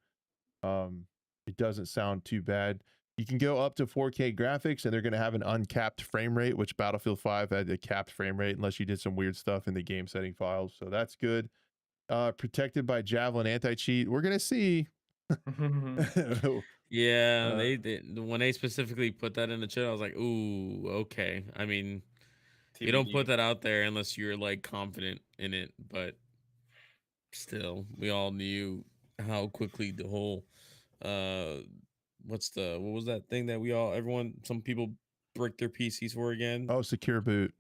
S1: it doesn't sound too bad. You can go up to 4K graphics, and they're going to have an uncapped frame rate, which Battlefield 5 had a capped frame rate unless you did some weird stuff in the game setting files. So that's good. Protected by Javelin anti-cheat. We're going to see.
S2: Yeah, they when they specifically put that in the chat, I was like, ooh, okay. I mean, You don't put that out there unless you're like confident in it, but still, we all knew how quickly the whole what was that thing that some people brick their PCs for again?
S1: Oh, secure boot.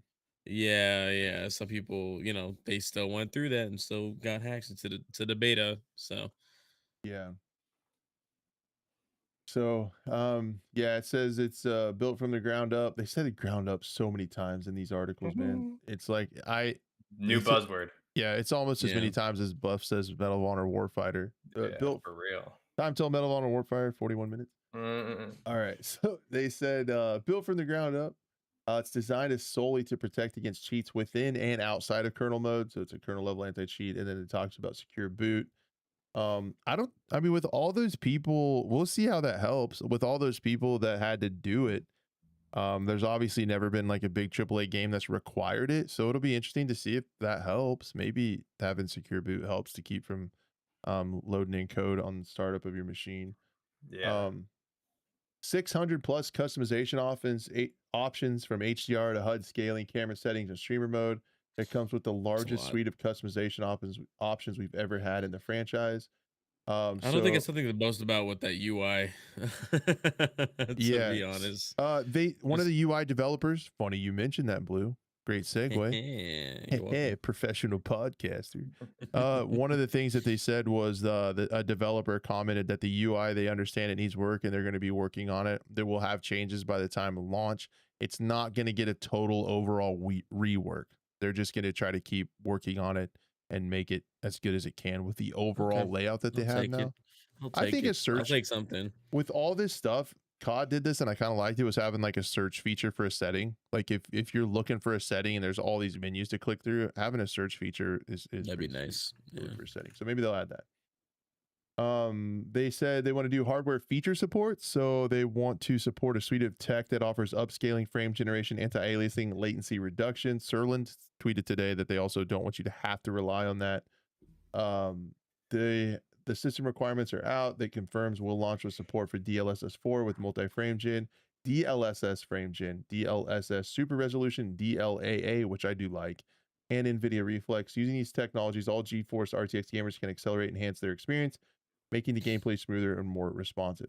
S2: Yeah. Some people, they still went through that and still got hacked to the beta. So
S1: yeah. So, yeah, it says it's built from the ground up. They said the ground up so many times in these articles, man. It's like
S3: new buzzword.
S1: Yeah, it's almost as many times as Buff says Medal of Honor Warfighter. Built
S3: for real.
S1: Time till Medal of Honor Warfighter, 41 minutes. All right, so they said built from the ground up. It's designed solely to protect against cheats within and outside of kernel mode. So it's a kernel level anti-cheat, and then it talks about secure boot. I mean, with all those people, we'll see how that helps. With all those people that had to do it, there's obviously never been like a big AAA game that's required it. So it'll be interesting to see if that helps. Maybe having secure boot helps to keep from loading in code on the startup of your machine.
S3: Yeah.
S1: 600 plus customization options from HDR to HUD scaling, camera settings, and streamer mode. It comes with the largest suite of customization options we've ever had in the franchise.
S2: I don't think it's something to boast about with that UI. To be honest,
S1: one of the UI developers. Funny you mentioned that, Blue. Great segue. Professional podcaster. One of the things that they said was a developer commented that the UI, they understand it needs work and they're going to be working on it. They will have changes by the time of launch. It's not going to get a total overall rework. They're just going to try to keep working on it and make it as good as it can with the overall layout that they have now. I think a search,
S2: I'll take something
S1: with all this stuff. COD did this and I kind of liked it, was having like a search feature for a setting. Like if you're looking for a setting and there's all these menus to click through, having a search feature is
S2: that'd be nice
S1: for a setting. So maybe they'll add that. They said they want to do hardware feature support. So they want to support a suite of tech that offers upscaling, frame generation, anti-aliasing, latency reduction. Serland tweeted today that they also don't want you to have to rely on that. The system requirements are out. That confirms we'll launch with support for DLSS4 with multi-frame gen, DLSS frame gen, DLSS super resolution, DLAA, which I do like, and NVIDIA Reflex. Using these technologies, all GeForce RTX gamers can accelerate and enhance their experience, making the gameplay smoother and more responsive.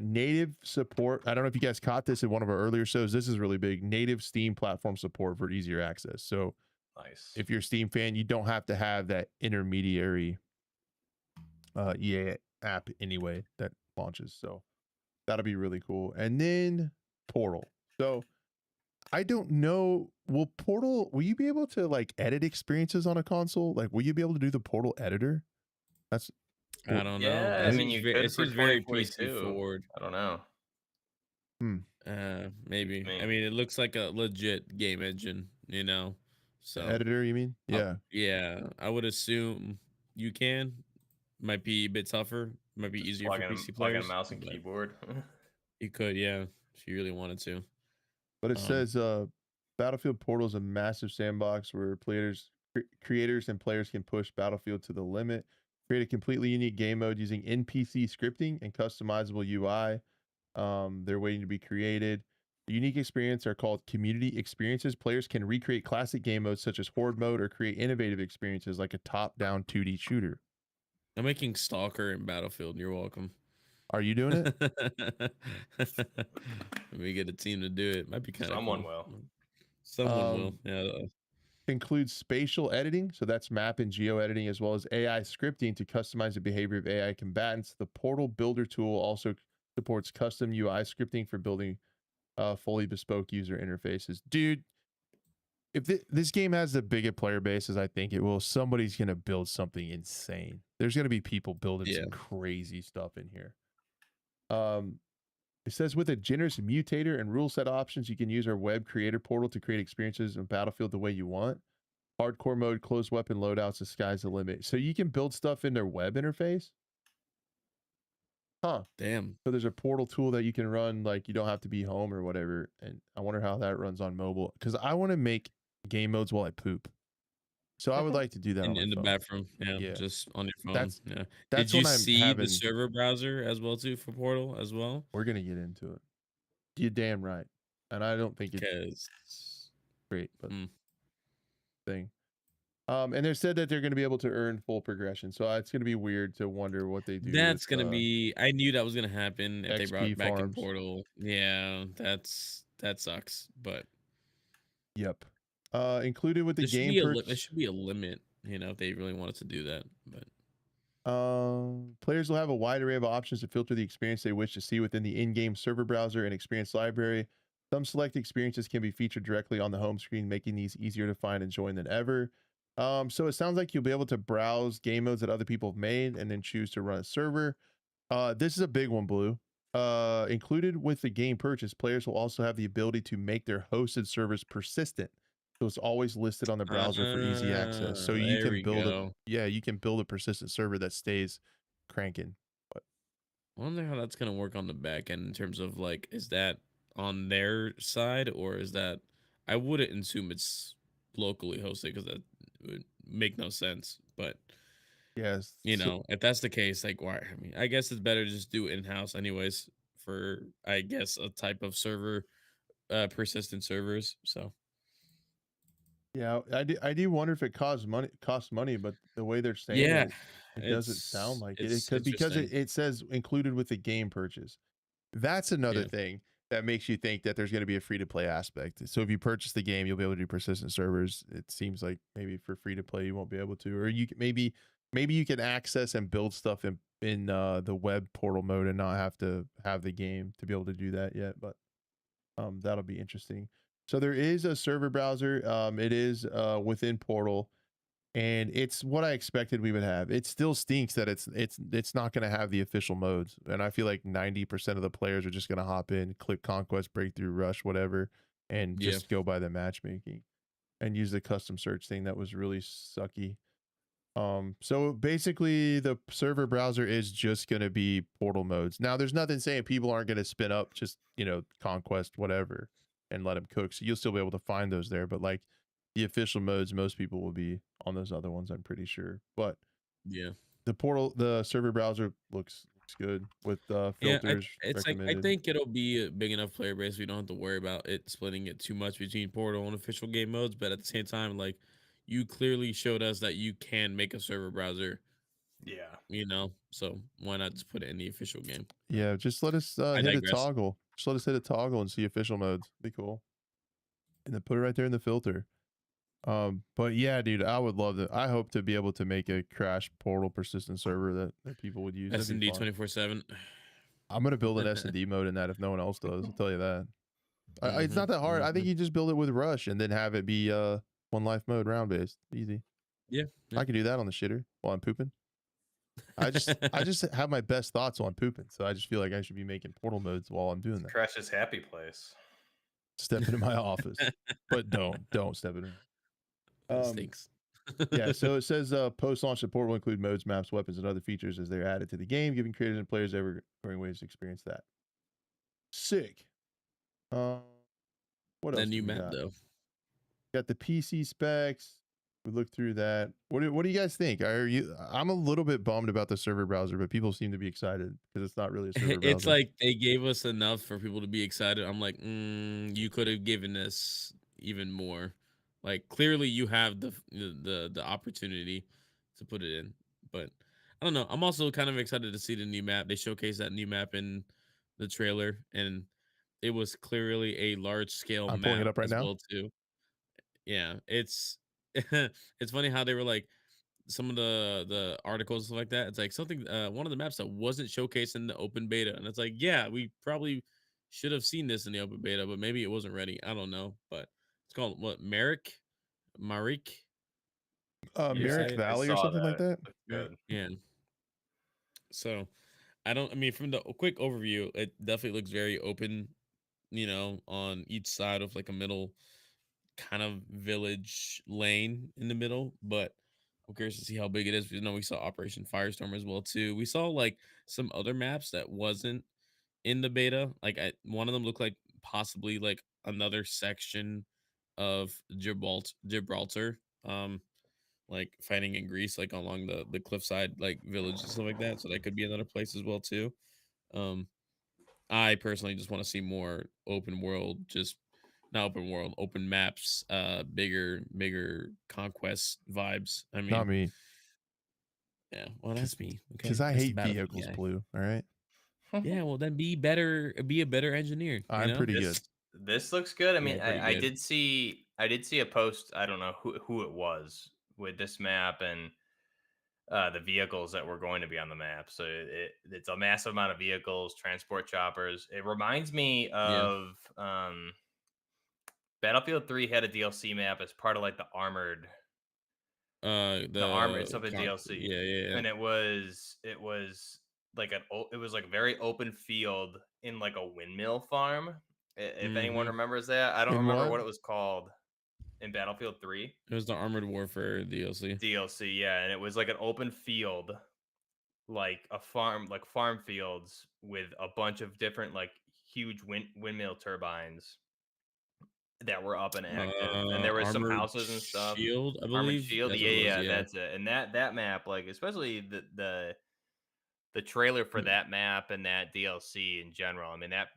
S1: Native support. I don't know if you guys caught this in one of our earlier shows. This is really big. Native Steam platform support for easier access. So
S3: nice.
S1: If you're a Steam fan, you don't have to have that intermediary EA app anyway that launches. So that'll be really cool. And then Portal. So I don't know, will you be able to like edit experiences on a console? Like, will you be able to do the Portal editor?
S2: I don't know.
S3: Yeah, I mean,
S2: it seems very PC forward.
S3: I don't know.
S2: Maybe. I mean, it looks like a legit game engine, So
S1: editor, you mean? Yeah.
S2: Yeah, I would assume you can. Might be a bit tougher. Might be easier for PC players.
S3: Plug in a mouse and keyboard.
S2: You could, yeah, if you really wanted to.
S1: But it says Battlefield Portal is a massive sandbox where creators and players can push Battlefield to the limit, create a completely unique game mode using NPC scripting and customizable UI. They're waiting to be created. The unique experiences are called community experiences. Players can recreate classic game modes such as Horde mode or create innovative experiences like a top-down 2D shooter.
S2: I'm making Stalker in Battlefield. You're welcome.
S1: Are you doing it?
S2: We get a team to do it. Might be kind of
S3: Someone will.
S2: Someone will. Yeah.
S1: Includes spatial editing, so that's map and geo editing, as well as AI scripting to customize the behavior of AI combatants. The Portal Builder tool also supports custom UI scripting for building fully bespoke user interfaces. Dude, if this game has the biggest player base as I think it will, somebody's going to build something insane. There's going to be people building some crazy stuff in here. It says with a generous mutator and rule set options, you can use our web creator portal to create experiences in Battlefield the way you want. Hardcore mode, closed weapon loadouts, the sky's the limit. So you can build stuff in their web interface? Huh.
S2: Damn.
S1: So there's a portal tool that you can run, like you don't have to be home or whatever. And I wonder how that runs on mobile, because I want to make game modes while I poop. So I would like to do that
S2: in the bathroom. Yeah, just on your phone.
S1: That's
S2: Did you see the server browser as well too for Portal as well?
S1: We're gonna get into it. You're damn right. And I don't think
S2: because
S1: great, but thing. And they said that they're going to be able to earn full progression, so it's going to be weird to wonder what they do.
S2: That's
S1: with,
S2: gonna be. I knew that was gonna happen if they
S1: XP
S2: brought back in
S1: farms.
S2: Portal. Yeah, that sucks. But
S1: Yep. Included with the game
S2: there
S1: purchase.
S2: should be a limit, if they really wanted to do that. But
S1: players will have a wide array of options to filter the experience they wish to see within the in-game server browser and experience library. Some select experiences can be featured directly on the home screen, making these easier to find and join than ever. So it sounds like you'll be able to browse game modes that other people have made and then choose to run a server. This is a big one, Blue. Included with the game purchase, players will also have the ability to make their hosted servers persistent. So it's always listed on the browser for easy access. So you can build you can build a persistent server that stays cranking. But
S2: I wonder how that's gonna work on the back end in terms of like, is that on their side or is that? I wouldn't assume it's locally hosted because that would make no sense. But
S1: yes,
S2: if that's the case, like, why? I mean, I guess it's better to just do it in house, anyways. For I guess a type of server, persistent servers. So.
S1: Yeah, I do wonder if it costs money, but the way they're saying it doesn't sound like it. Because it says included with the game purchase. That's another thing that makes you think that there's going to be a free to play aspect. So if you purchase the game, you'll be able to do persistent servers. It seems like maybe for free to play you won't be able to, or maybe you can access and build stuff in the web portal mode and not have to have the game to be able to do that yet. But that'll be interesting. So there is a server browser. It is within Portal, and it's what I expected we would have. It still stinks that it's not going to have the official modes, and I feel like 90% of the players are just going to hop in, click Conquest, Breakthrough, Rush, whatever, and just go by the matchmaking and use the custom search thing that was really sucky. So basically the server browser is just going to be Portal modes. Now there's nothing saying people aren't going to spin up just, Conquest, whatever, and let them cook. So you'll still be able to find those there, but like the official modes, most people will be on those other ones, I'm pretty sure. But the server browser looks good with filters.
S2: It's like, I think it'll be a big enough player base. We don't have to worry about it splitting it too much between Portal and official game modes. But at the same time, like, you clearly showed us that you can make a server browser.
S3: Yeah.
S2: So why not just put it in the official game?
S1: Yeah, just let us hit a toggle. Just let us hit a toggle and see official modes. Be cool. And then put it right there in the filter. But yeah, dude, I would love that. I hope to be able to make a crash Portal persistent server that people would use.
S2: S&D 24/7.
S1: I'm gonna build an S&D mode in that if no one else does. I'll tell you that. It's not that hard. I think you just build it with Rush and then have it be one life mode round based. Easy.
S2: Yeah.
S1: I can do that on the shitter while I'm pooping. I just have my best thoughts while I'm pooping, so I just feel like I should be making Portal modes while I'm doing that.
S3: Crash's happy place.
S1: Step into my office, but don't step in.
S2: Stinks.
S1: Yeah, so it says post-launch support will include modes, maps, weapons, and other features as they're added to the game, giving creators and players ever-growing ways to experience that. Sick. What else?
S2: The new map though.
S1: Got the PC specs. We looked through that. What do you guys think? I'm a little bit bummed about the server browser, but people seem to be excited because it's not really a server browser.
S2: It's like they gave us enough for people to be excited. I'm like, you could have given us even more. Like, clearly you have the opportunity to put it in, but I don't know. I'm also kind of excited to see the new map. They showcased that new map in the trailer, and it was clearly a large scale map.
S1: I'm pulling it up right now.
S2: Well too. Yeah, it's it's funny how they were like, some of the articles and stuff like that. It's like something, one of the maps that wasn't showcased in the open beta, and it's like, yeah, we probably should have seen this in the open beta, but maybe it wasn't ready. I don't know, but it's called what, Marek
S1: Valley or something like that.
S3: Good.
S2: Yeah. So I mean, from the quick overview, it definitely looks very open, on each side of like a middle kind of village lane in the middle, but I'm curious to see how big it is. We saw Operation Firestorm as well too. We saw like some other maps that wasn't in the beta. Like one of them looked like possibly like another section of Gibraltar, like fighting in Greece, like along the cliffside, like village and stuff like that. So that could be another place as well too. I personally just want to see more open world, just not open world, open maps, bigger conquest vibes. I
S1: Not
S2: mean,
S1: me.
S2: yeah, well, that's me. Okay,
S1: Because I
S2: that's the
S1: hate
S2: Battlefield
S1: vehicles,
S2: guy.
S1: Blue. All right.
S2: Yeah, well, then be better, be a better engineer. You
S1: I'm
S2: know,
S1: pretty good.
S3: This looks good. I
S2: yeah,
S3: mean,
S2: pretty
S3: I
S2: good.
S3: did see a post. I don't know who it was with this map and the vehicles that were going to be on the map. So it's a massive amount of vehicles, transport choppers. It reminds me
S2: Yeah,
S3: of Battlefield 3 had a DLC map as part of like the armored something DLC,
S2: yeah.
S3: and it was like it was like a very open field in like a windmill farm. If anyone
S2: Mm-hmm.
S3: remembers that, I don't
S1: In
S3: remember
S1: what?
S3: what it was called in Battlefield 3
S2: It was the Armored Warfare DLC.
S3: DLC. Yeah, and it was like an open field, like a farm, like farm fields with a bunch of different like huge windmill turbines that were up and active, and there was some
S2: Armored
S3: houses and stuff.
S2: Shield, I
S3: Armored
S2: believe.
S3: Shield,
S2: That's
S3: yeah,
S2: what it was.
S3: yeah,
S2: Yeah.
S3: that's it. And that map, like especially the trailer for
S2: Mm,
S3: that map and that DLC in general. I mean that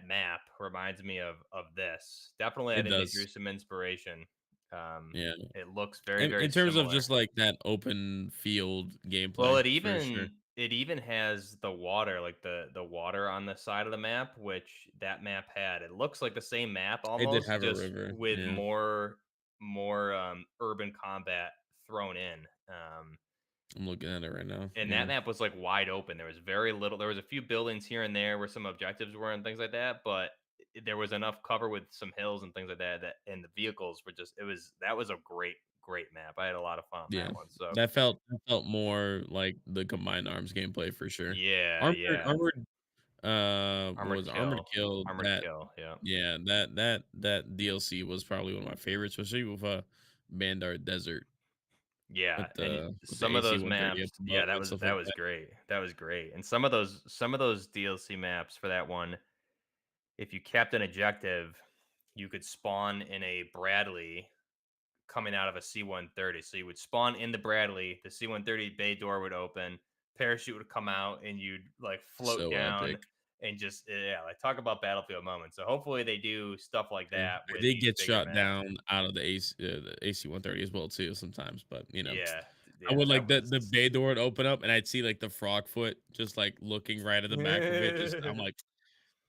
S3: map reminds me of this. Definitely, I
S2: it
S3: think they
S2: does.
S3: drew some inspiration.
S2: Yeah.
S3: It looks very
S2: In
S3: very
S2: terms of
S3: similar.
S2: just like that open field
S3: Well,
S2: gameplay, for sure.
S3: it even has the water, like the water on the side of the map, which that map had. It looks like the same map
S2: It did
S3: almost,
S2: have a
S3: just
S2: river.
S3: with
S2: Yeah.
S3: more urban combat thrown in.
S2: I'm looking at it right now.
S3: And that
S2: Yeah.
S3: map was like wide open. There was very little. There was a few buildings here and there where some objectives were and things like that, but there was enough cover with some hills and things like that. And the vehicles were just. That was a great map. I had a lot of fun on
S2: Yeah.
S3: that one. So
S2: That felt more like the combined arms gameplay for sure.
S3: yeah,
S2: Armored
S3: yeah.
S2: Armored what
S3: Armored
S2: was it? Armored
S3: Kill,
S2: Kill,
S3: Armored
S2: that
S3: Kill. Yeah,
S2: yeah, that DLC was probably one of my favorites, especially with Bandar Desert
S3: yeah. And
S2: with the
S3: some of those
S2: AC-130 up
S3: maps,
S2: above
S3: yeah,
S2: and stuff like that.
S3: great. That was great. And some of those DLC maps for that one, if you kept an objective, you could spawn in a Bradley coming out of a C-130. So you would spawn in the Bradley, the C-130 bay door would open, parachute would come out, and you'd like float
S2: So
S3: down
S2: epic.
S3: and just yeah, like talk about Battlefield moments. So hopefully they do stuff like
S2: Yeah.
S3: that
S2: I
S3: with
S2: did
S3: these
S2: get
S3: bigger
S2: shot
S3: maps.
S2: down out of the AC-130 as well too sometimes, but
S3: Yeah,
S2: I
S3: yeah,
S2: would
S3: that
S2: like
S3: was.
S2: the bay door would open up and I'd see like the frog foot just like looking right at the back of it. Just I'm like,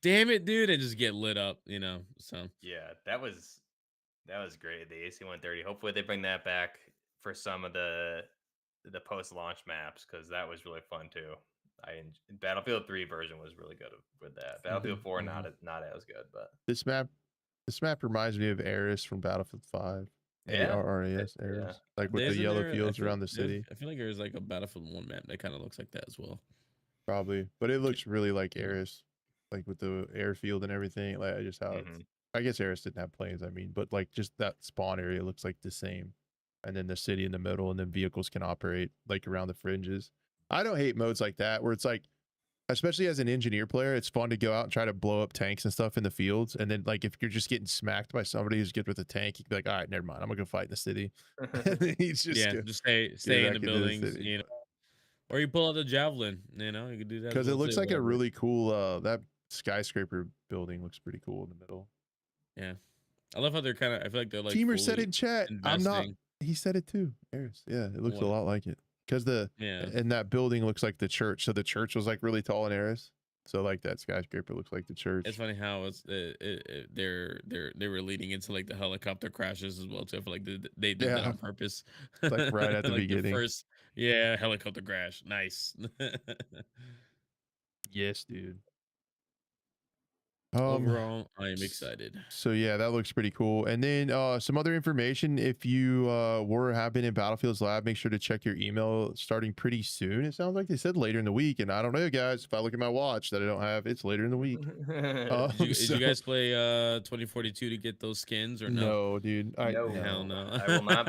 S2: damn it, dude, and just get lit up. So
S3: Yeah, that was great. The AC-130. Hopefully they bring that back for some of the post-launch maps because that was really fun too. Battlefield 3 version was really good with that. Battlefield
S2: mhm,
S3: 4
S2: mhm.
S3: not as good, but
S1: This map, this map reminds me of Ares from Battlefield 5.
S3: yeah,
S1: ARRAS,
S3: yeah.
S1: Ares. Like with the
S2: Isn't
S1: yellow
S2: there?
S1: fields around the city.
S2: I feel like there's like a Battlefield 1 map that kind of looks like that as well.
S1: Probably. But it looks really like Ares. Like with the airfield and everything. Like just how it's,
S3: Hmm.
S1: I guess Ares didn't have planes, I mean, but like just that spawn area looks like the same. And then the city in the middle, and then vehicles can operate like around the fringes. I don't hate modes like that where it's like, especially as an engineer player, it's fun to go out and try to blow up tanks and stuff in the fields. And then like if you're just getting smacked by somebody who's good with a tank, you can be like, all right, never mind. I'm gonna go fight in the city. And then he's just
S2: Yeah,
S1: go
S2: just
S1: get
S2: stay in
S1: back
S2: the
S1: into the
S2: buildings,
S1: city.
S2: or you pull out the javelin. You could do that as
S1: Because it
S2: well
S1: looks
S2: too.
S1: like a
S2: Whatever.
S1: really cool that skyscraper building looks pretty cool in the middle.
S2: Yeah, I love how they're kind of. I feel like they're like
S1: Teamer said
S2: fully
S1: in chat, I'm not,
S2: investing.
S1: he said it too. Eris. Yeah, it looks a
S2: What?
S1: lot like it. Because
S2: Yeah,
S1: and that building looks like the church. So the church was like really tall in Eris. So like that skyscraper looks like the church.
S2: it's funny how they were leading into like the helicopter crashes as well too. I feel like they did that
S1: Yeah.
S2: on purpose.
S1: Like right at the
S2: Like the
S1: beginning.
S2: first, helicopter crash. Nice.
S1: Yes, dude.
S2: Overall, I am excited.
S1: So yeah, that looks pretty cool. And then some other information. If you have been in Battlefield's lab, make sure to check your email starting pretty soon. It sounds like they said later in the week, and I don't know, guys. If I look at my watch that I don't have, it's later in the week.
S2: Did you guys play 2042 to get those skins or no?
S1: No, dude.
S3: No,
S2: Hell no.
S3: I will not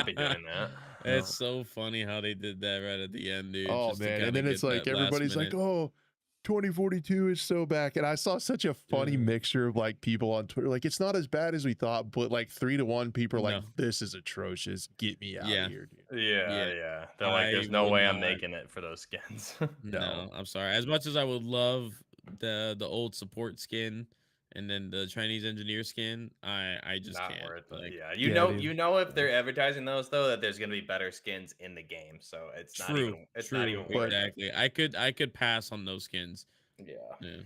S3: be doing that.
S2: It's so funny how they did that right at the end, dude.
S1: Oh
S2: Just to
S1: man,
S2: kind
S1: and
S2: of
S1: then it's
S2: get
S1: like
S2: that last
S1: everybody's like,
S2: minute.
S1: "Oh, 2042 is so back," and I saw such a funny mixture of like people on Twitter, like it's not as bad as we thought, but like 3-1 people are like,
S2: No.
S1: "This is atrocious. Get me out
S2: Yeah.
S1: of here, dude."
S3: Yeah. They're like, there's
S2: I
S3: no
S2: will
S3: way I'm
S2: not.
S3: making it for those skins.
S2: No, I'm sorry. As much as I would love the old support skin and then the Chinese engineer skin, I just
S3: Not
S2: can't.
S3: worth it.
S2: Like,
S3: Yeah,
S1: dude.
S3: you know if they're advertising those though that there's gonna be better skins in the game, so it's not
S2: true,
S3: even worth
S1: But
S3: it.
S2: exactly. I could pass on those skins.
S3: Yeah,
S2: Yeah.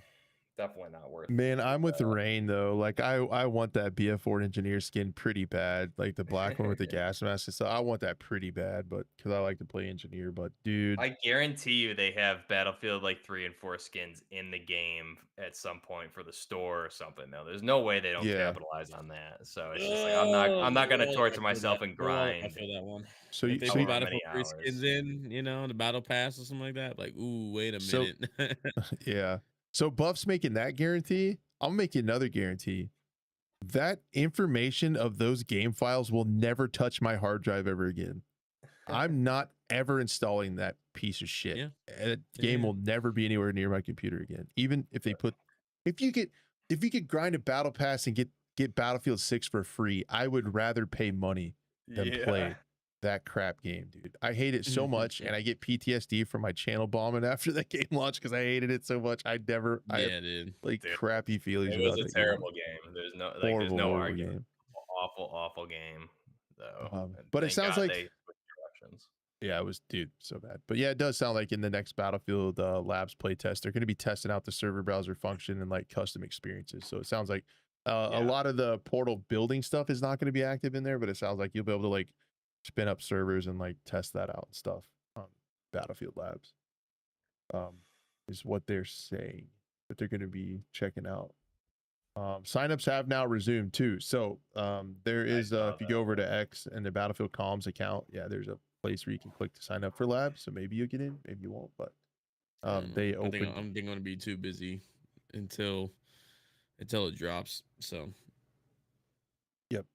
S3: definitely not worth it.
S1: man, I'm with the rain though. Like I want that BF Ford engineer skin pretty bad, like the black one with the gas mask. So I want that pretty bad, but because I like to play engineer. But dude,
S3: I guarantee you they have Battlefield like 3 and 4 skins in the game at some point for the store or something. Though there's no way they don't
S1: yeah.
S3: capitalize on that. So it's just like
S2: Oh,
S3: I'm not gonna
S2: well,
S3: torture
S2: I feel that.
S3: myself and
S2: Well, I
S3: grind
S2: feel that one.
S1: So
S2: If they
S1: so
S2: put
S3: however many
S2: Battlefield 3 skins
S3: hours.
S2: in, the battle pass or something like that, like, ooh, wait a
S1: so
S2: minute.
S1: yeah. So Buff's making that guarantee. I'll make another guarantee. That information of those game files will never touch my hard drive ever again. I'm not ever installing that piece of shit.
S2: Yeah.
S1: That game will never be anywhere near my computer again. Even if they put, if you could grind a battle pass and get Battlefield 6 for free, I would rather pay money than play that crap game, dude. I hate it so much, and I get PTSD from my channel bombing after that game launched because I hated it so much. I
S2: dude.
S1: like
S3: Dude,
S1: crappy feelings
S3: it
S1: about
S3: was a
S1: that
S3: terrible game. There's no
S1: horrible
S3: argument.
S1: game.
S3: Awful game though. And
S1: But it
S3: thank
S1: sounds
S3: God
S1: like
S3: they switched directions.
S1: yeah, it was dude so bad. But yeah, it does sound like in the next Battlefield Labs playtest, they're going to be testing out the server browser function and like custom experiences. So it sounds like a lot of the portal building stuff is not going to be active in there, but it sounds like you'll be able to like spin up servers and like test that out and stuff on Battlefield Labs. Is what they're saying that they're going to be checking out. Signups have now resumed too. So there is if you go over to X and the Battlefield Comms account, yeah, there's a place where you can click to sign up for labs. So maybe you'll get in, maybe you won't. But they opened.
S2: I'm going to be too busy until it drops. So
S1: Yep.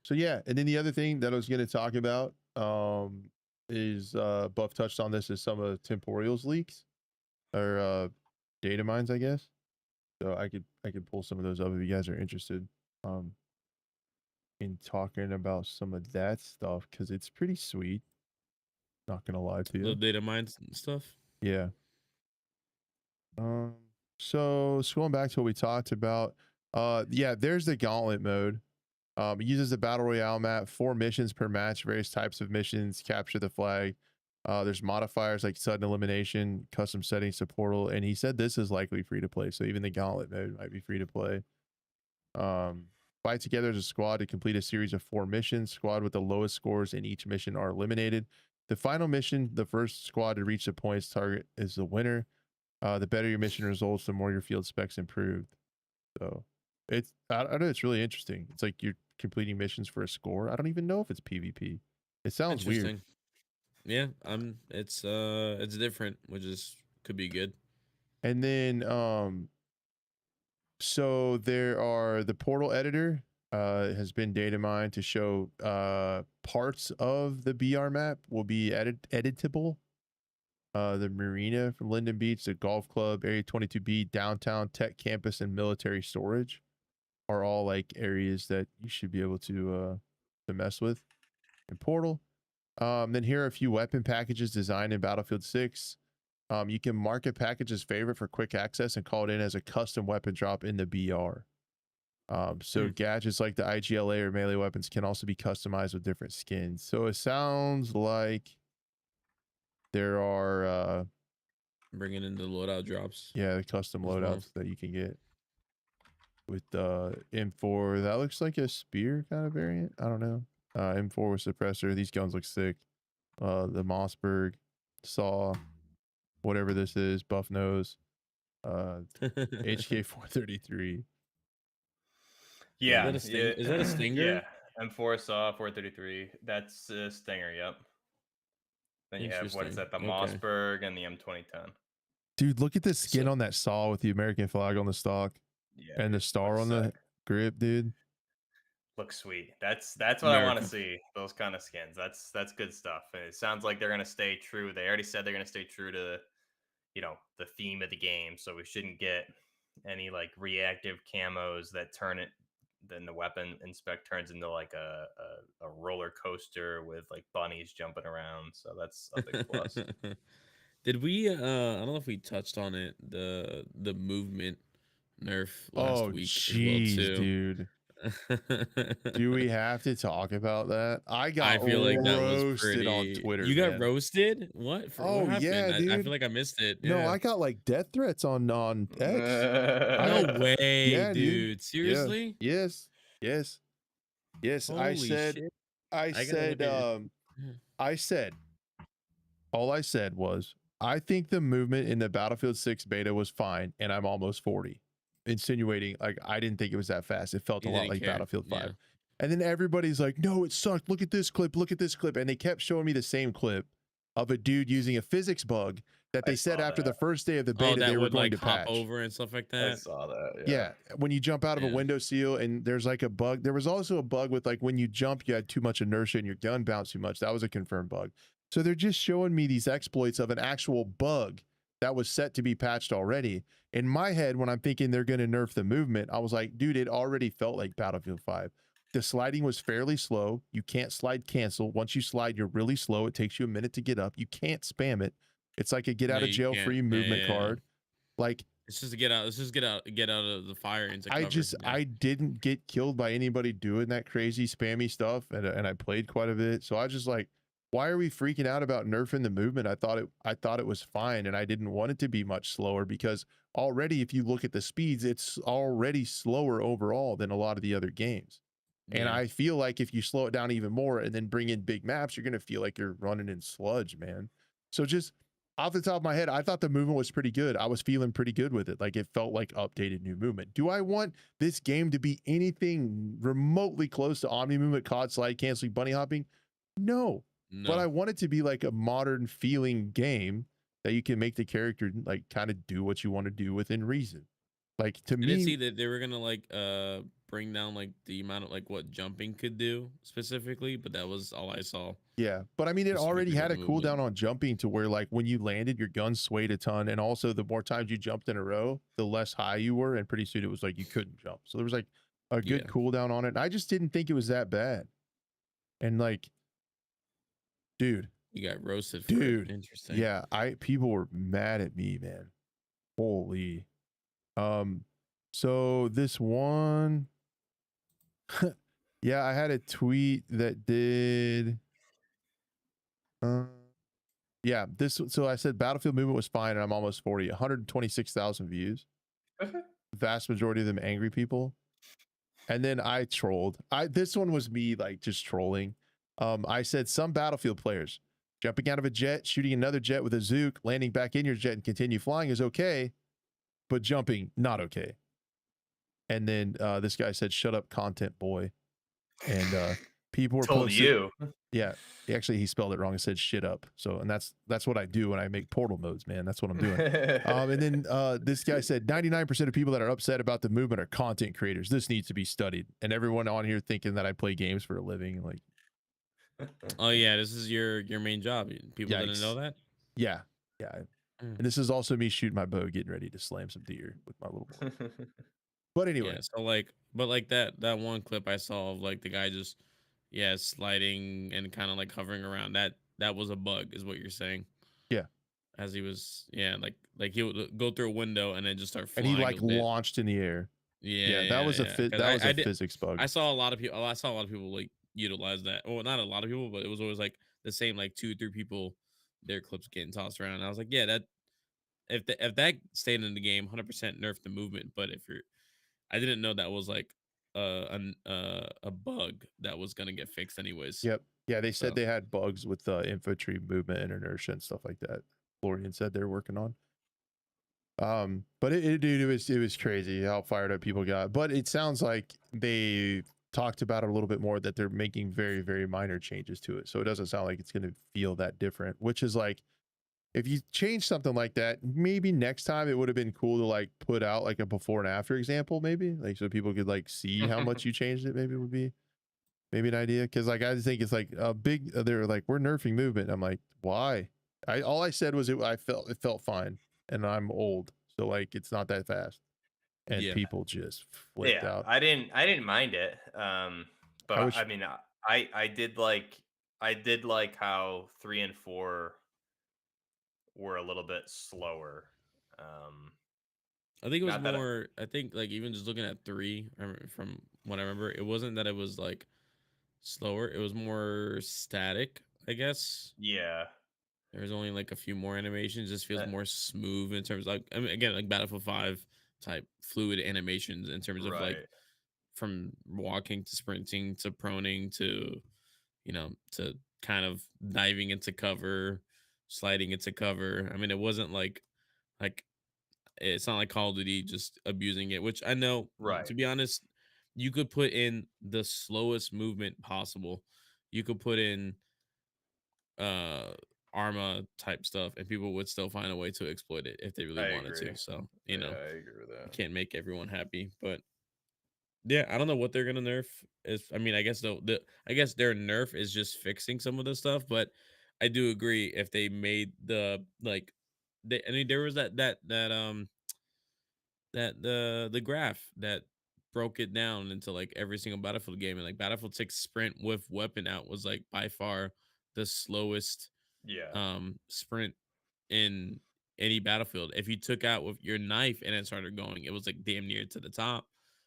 S1: So yeah, and then the other thing that I was going to talk about is Buff touched on this, is some of Temporeal's leaks or data mines, I guess. So I could pull some of those up if you guys are interested in talking about some of that stuff, because it's pretty sweet. Not gonna lie to you.
S2: the data mines and stuff.
S1: Yeah. So going back to what we talked about, yeah, there's the gauntlet mode. It uses the battle royale map, 4 missions per match, various types of missions, capture the flag. There's modifiers like sudden elimination, custom settings to portal, and he said this is likely free to play. So even the gauntlet mode might be free to play. Fight together as a squad to complete a series of 4 missions. Squad with the lowest scores in each mission are eliminated. The final mission, the first squad to reach the points target, is the winner. The better your mission results, the more your field specs improved. So I don't know, it's really interesting. It's like you're completing missions for a score. I don't even know if it's PvP. It sounds weird.
S2: Yeah, it's different, which could be good.
S1: And then so there are the portal editor has been data mined to show parts of the BR map will be editable. The marina from Linden Beach, the golf club, Area 22B, downtown, tech campus, and military storage are all like areas that you should be able to mess with in Portal. Then here are a few weapon packages designed in Battlefield 6. You can mark a package as favorite for quick access and call it in as a custom weapon drop in the BR. So gadgets like the IGLA or melee weapons can also be customized with different skins. So it sounds like there are
S2: bringing in the loadout drops.
S1: Yeah, the custom loadouts that you can get with M4. That looks like a spear kind of variant. I don't know. M4 with suppressor. These guns look sick. The Mossberg saw, whatever this is, buff nose. HK 433.
S3: Yeah,
S2: is that a Stinger?
S3: Yeah, M4 saw 433. That's a Stinger. Yep. Then you have, what is that? The Mossberg and the M2010.
S1: Dude, look at this skin on that saw with the American flag on the stock.
S3: Yeah,
S1: and the star on the grip, dude.
S3: Looks sweet. That's what I want to see. Those kind of skins. That's good stuff. And it sounds like they're gonna stay true. They already said they're gonna stay true to, the theme of the game. So we shouldn't get any like reactive camos that turn it. Then the weapon inspect turns into like a roller coaster with like bunnies jumping around. So that's a big plus.
S2: Did we? I don't know if we touched on it. The movement nerf last
S1: Oh,
S2: week as well
S1: jeez,
S2: too.
S1: dude. Do we have to talk about that? I got
S2: I feel like that was
S1: roasted on
S2: pretty.
S1: Twitter,
S2: You got
S1: man.
S2: roasted? What what
S1: Oh
S2: happened?
S1: yeah,
S2: I
S1: dude.
S2: feel like I missed it.
S1: No,
S2: Yeah.
S1: I got like death threats on X. I
S2: No
S1: got
S2: way,
S1: yeah, dude.
S2: dude.
S1: Yeah.
S2: Seriously?
S1: Yes. Yes. Yes.
S2: Holy shit!
S1: I
S2: I gotta look
S1: said
S2: at your. Yeah.
S1: I said all I said was I think the movement in the Battlefield 6 beta was fine, and I'm almost 40. Insinuating like I didn't think it was that fast. It felt a
S2: You
S1: lot
S2: didn't
S1: like
S2: care.
S1: Battlefield 5.
S2: Yeah.
S1: And then everybody's like, no, it sucked. Look at this clip. Look at this clip. And they kept showing me the same clip of a dude using a physics bug that they said after the first day of the
S2: Oh,
S1: beta
S2: that
S1: they were
S2: would
S1: going
S2: like
S1: to
S2: hop
S1: patch.
S2: over and stuff like
S4: I
S2: that.
S4: saw that.
S1: Yeah, when you jump out of a
S2: Yeah.
S1: window seal and there's like a bug. There was also a bug with like when you jump, you had too much inertia and your gun bounced too much. That was a confirmed bug. So they're just showing me these exploits of an actual bug that was set to be patched already. In my head, when I'm thinking they're going to nerf the movement, I was like, dude, it already felt like Battlefield 5. The sliding was fairly slow. You can't slide cancel. Once you slide, you're really slow. It takes you a minute to get up. You can't spam it. It's like a get out
S2: No,
S1: of
S2: you
S1: jail
S2: can't.
S1: free
S2: Yeah,
S1: movement
S2: yeah,
S1: card. Like
S2: Let's just get out. Let's just get out of the fire into cover.
S1: I didn't get killed by anybody doing that crazy spammy stuff, and I played quite a bit. So I was just like, why are we freaking out about nerfing the movement? I thought it was fine, and I didn't want it to be much slower because already if you look at the speeds, it's already slower overall than a lot of the other games. And
S2: Yeah.
S1: I feel like if you slow it down even more and then bring in big maps, you're gonna feel like you're running in sludge, man. So just off the top of my head, I thought the movement was pretty good. I was feeling pretty good with it. Like it felt like updated new movement. Do I want this game to be anything remotely close to Omni movement, COD, slide, canceling, bunny hopping? No. But I want it to be like a modern feeling game that you can make the character like kind of do what you want to do within reason. Like to
S2: I
S1: me,
S2: didn't see that they were gonna like bring down like the amount of like what jumping could do specifically, but that was all I saw.
S1: yeah, but I mean, it already
S2: Specifically
S1: had a
S2: about the movement.
S1: cooldown on jumping to where like when you landed, your gun swayed a ton, and also the more times you jumped in a row, the less high you were, and pretty soon it was like you couldn't jump. So there was like a good cooldown on it. And I just didn't think it was that bad. And like, dude,
S2: You got roasted for it. Interesting.
S1: yeah, people were mad at me, man. Holy. So this one, yeah, I had a tweet that did. Yeah, so I said Battlefield movement was fine, and I'm almost 40. 126,000 views. Vast majority of them angry people. And then I trolled. This one was me like just trolling. I said some Battlefield players jumping out of a jet, shooting another jet with a Zook, landing back in your jet and continue flying is okay, but jumping not okay. And then this guy said, "Shut up, content boy." And people were
S3: told
S1: posting,
S3: you.
S1: Yeah, actually he spelled it wrong and said "shit up." So, and that's what I do when I make portal modes, man. That's what I'm doing. And then this guy said 99% of people that are upset about the movement are content creators. This needs to be studied. And everyone on here thinking that I play games for a living, like,
S2: oh yeah, this is your main job. People didn't know that.
S1: Yeah. And this is also me shooting my bow, getting ready to slam some deer with my little boy. But anyway,
S2: yeah, so like, but like that one clip I saw of like the guy just sliding and kind of like hovering around, that was a bug, is what you're saying.
S1: Yeah,
S2: as he was like he would go through a window and then just start flying,
S1: and he like launched in the air.
S2: Yeah,
S1: that was a physics bug.
S2: I saw a lot of people like utilize that. Well, not a lot of people, but it was always like the same like 2 or 3 people, their clips getting tossed around. And I was like, yeah, that if that stayed in the game, 100% nerf the movement. But I didn't know that was like a bug that was gonna get fixed anyways.
S1: Yep. Yeah, they said they had bugs with infantry movement and inertia and stuff like that. Florian said they're working on. But it was crazy how fired up people got. But it sounds like they talked about it a little bit more, that they're making very, very minor changes to it. So it doesn't sound like it's going to feel that different, which is like, if you change something like that, maybe next time it would have been cool to like put out like a before and after example, maybe like so people could like see how much you changed it. Maybe it would be maybe an idea. Cause like I just think it's like a big, they're like, we're nerfing movement. I'm like, why? All I said was it felt fine, and I'm old, so like it's not that fast, and people just flipped out.
S3: I didn't mind it. But I mean, I did like how 3 and 4 were a little bit slower.
S2: I think it was
S3: Not that
S2: more. I think like even just looking at 3, from what I remember, it wasn't that it was like slower. It was more static, I guess.
S3: yeah.
S2: There's only like a few more animations. Just feels more smooth in terms of, like, I mean, again, like Battlefield 5 type fluid animations in terms of like
S3: Right.
S2: from walking to sprinting to proning to, to kind of diving into cover, sliding into cover. I mean, it wasn't like it's not like Call of Duty just abusing it, which I know,
S3: Right.
S2: to be honest, you could put in the slowest movement possible. You could put in uh Arma type stuff and people would still find a way to exploit it if they
S3: I
S2: really wanted
S3: agree.
S2: to. So,
S3: Yeah, I agree with
S2: you
S3: that.
S2: can't make everyone happy. But yeah, I don't know what they're gonna nerf. I mean, I guess I guess their nerf is just fixing some of the stuff, but I do agree if they made the like I mean, there was the graph that broke it down into like every single Battlefield game, and like Battlefield 6 sprint with weapon out was like by far the slowest
S3: Yeah.
S2: sprint in any Battlefield. If you took out with your knife and it started going, it was like damn near to the top.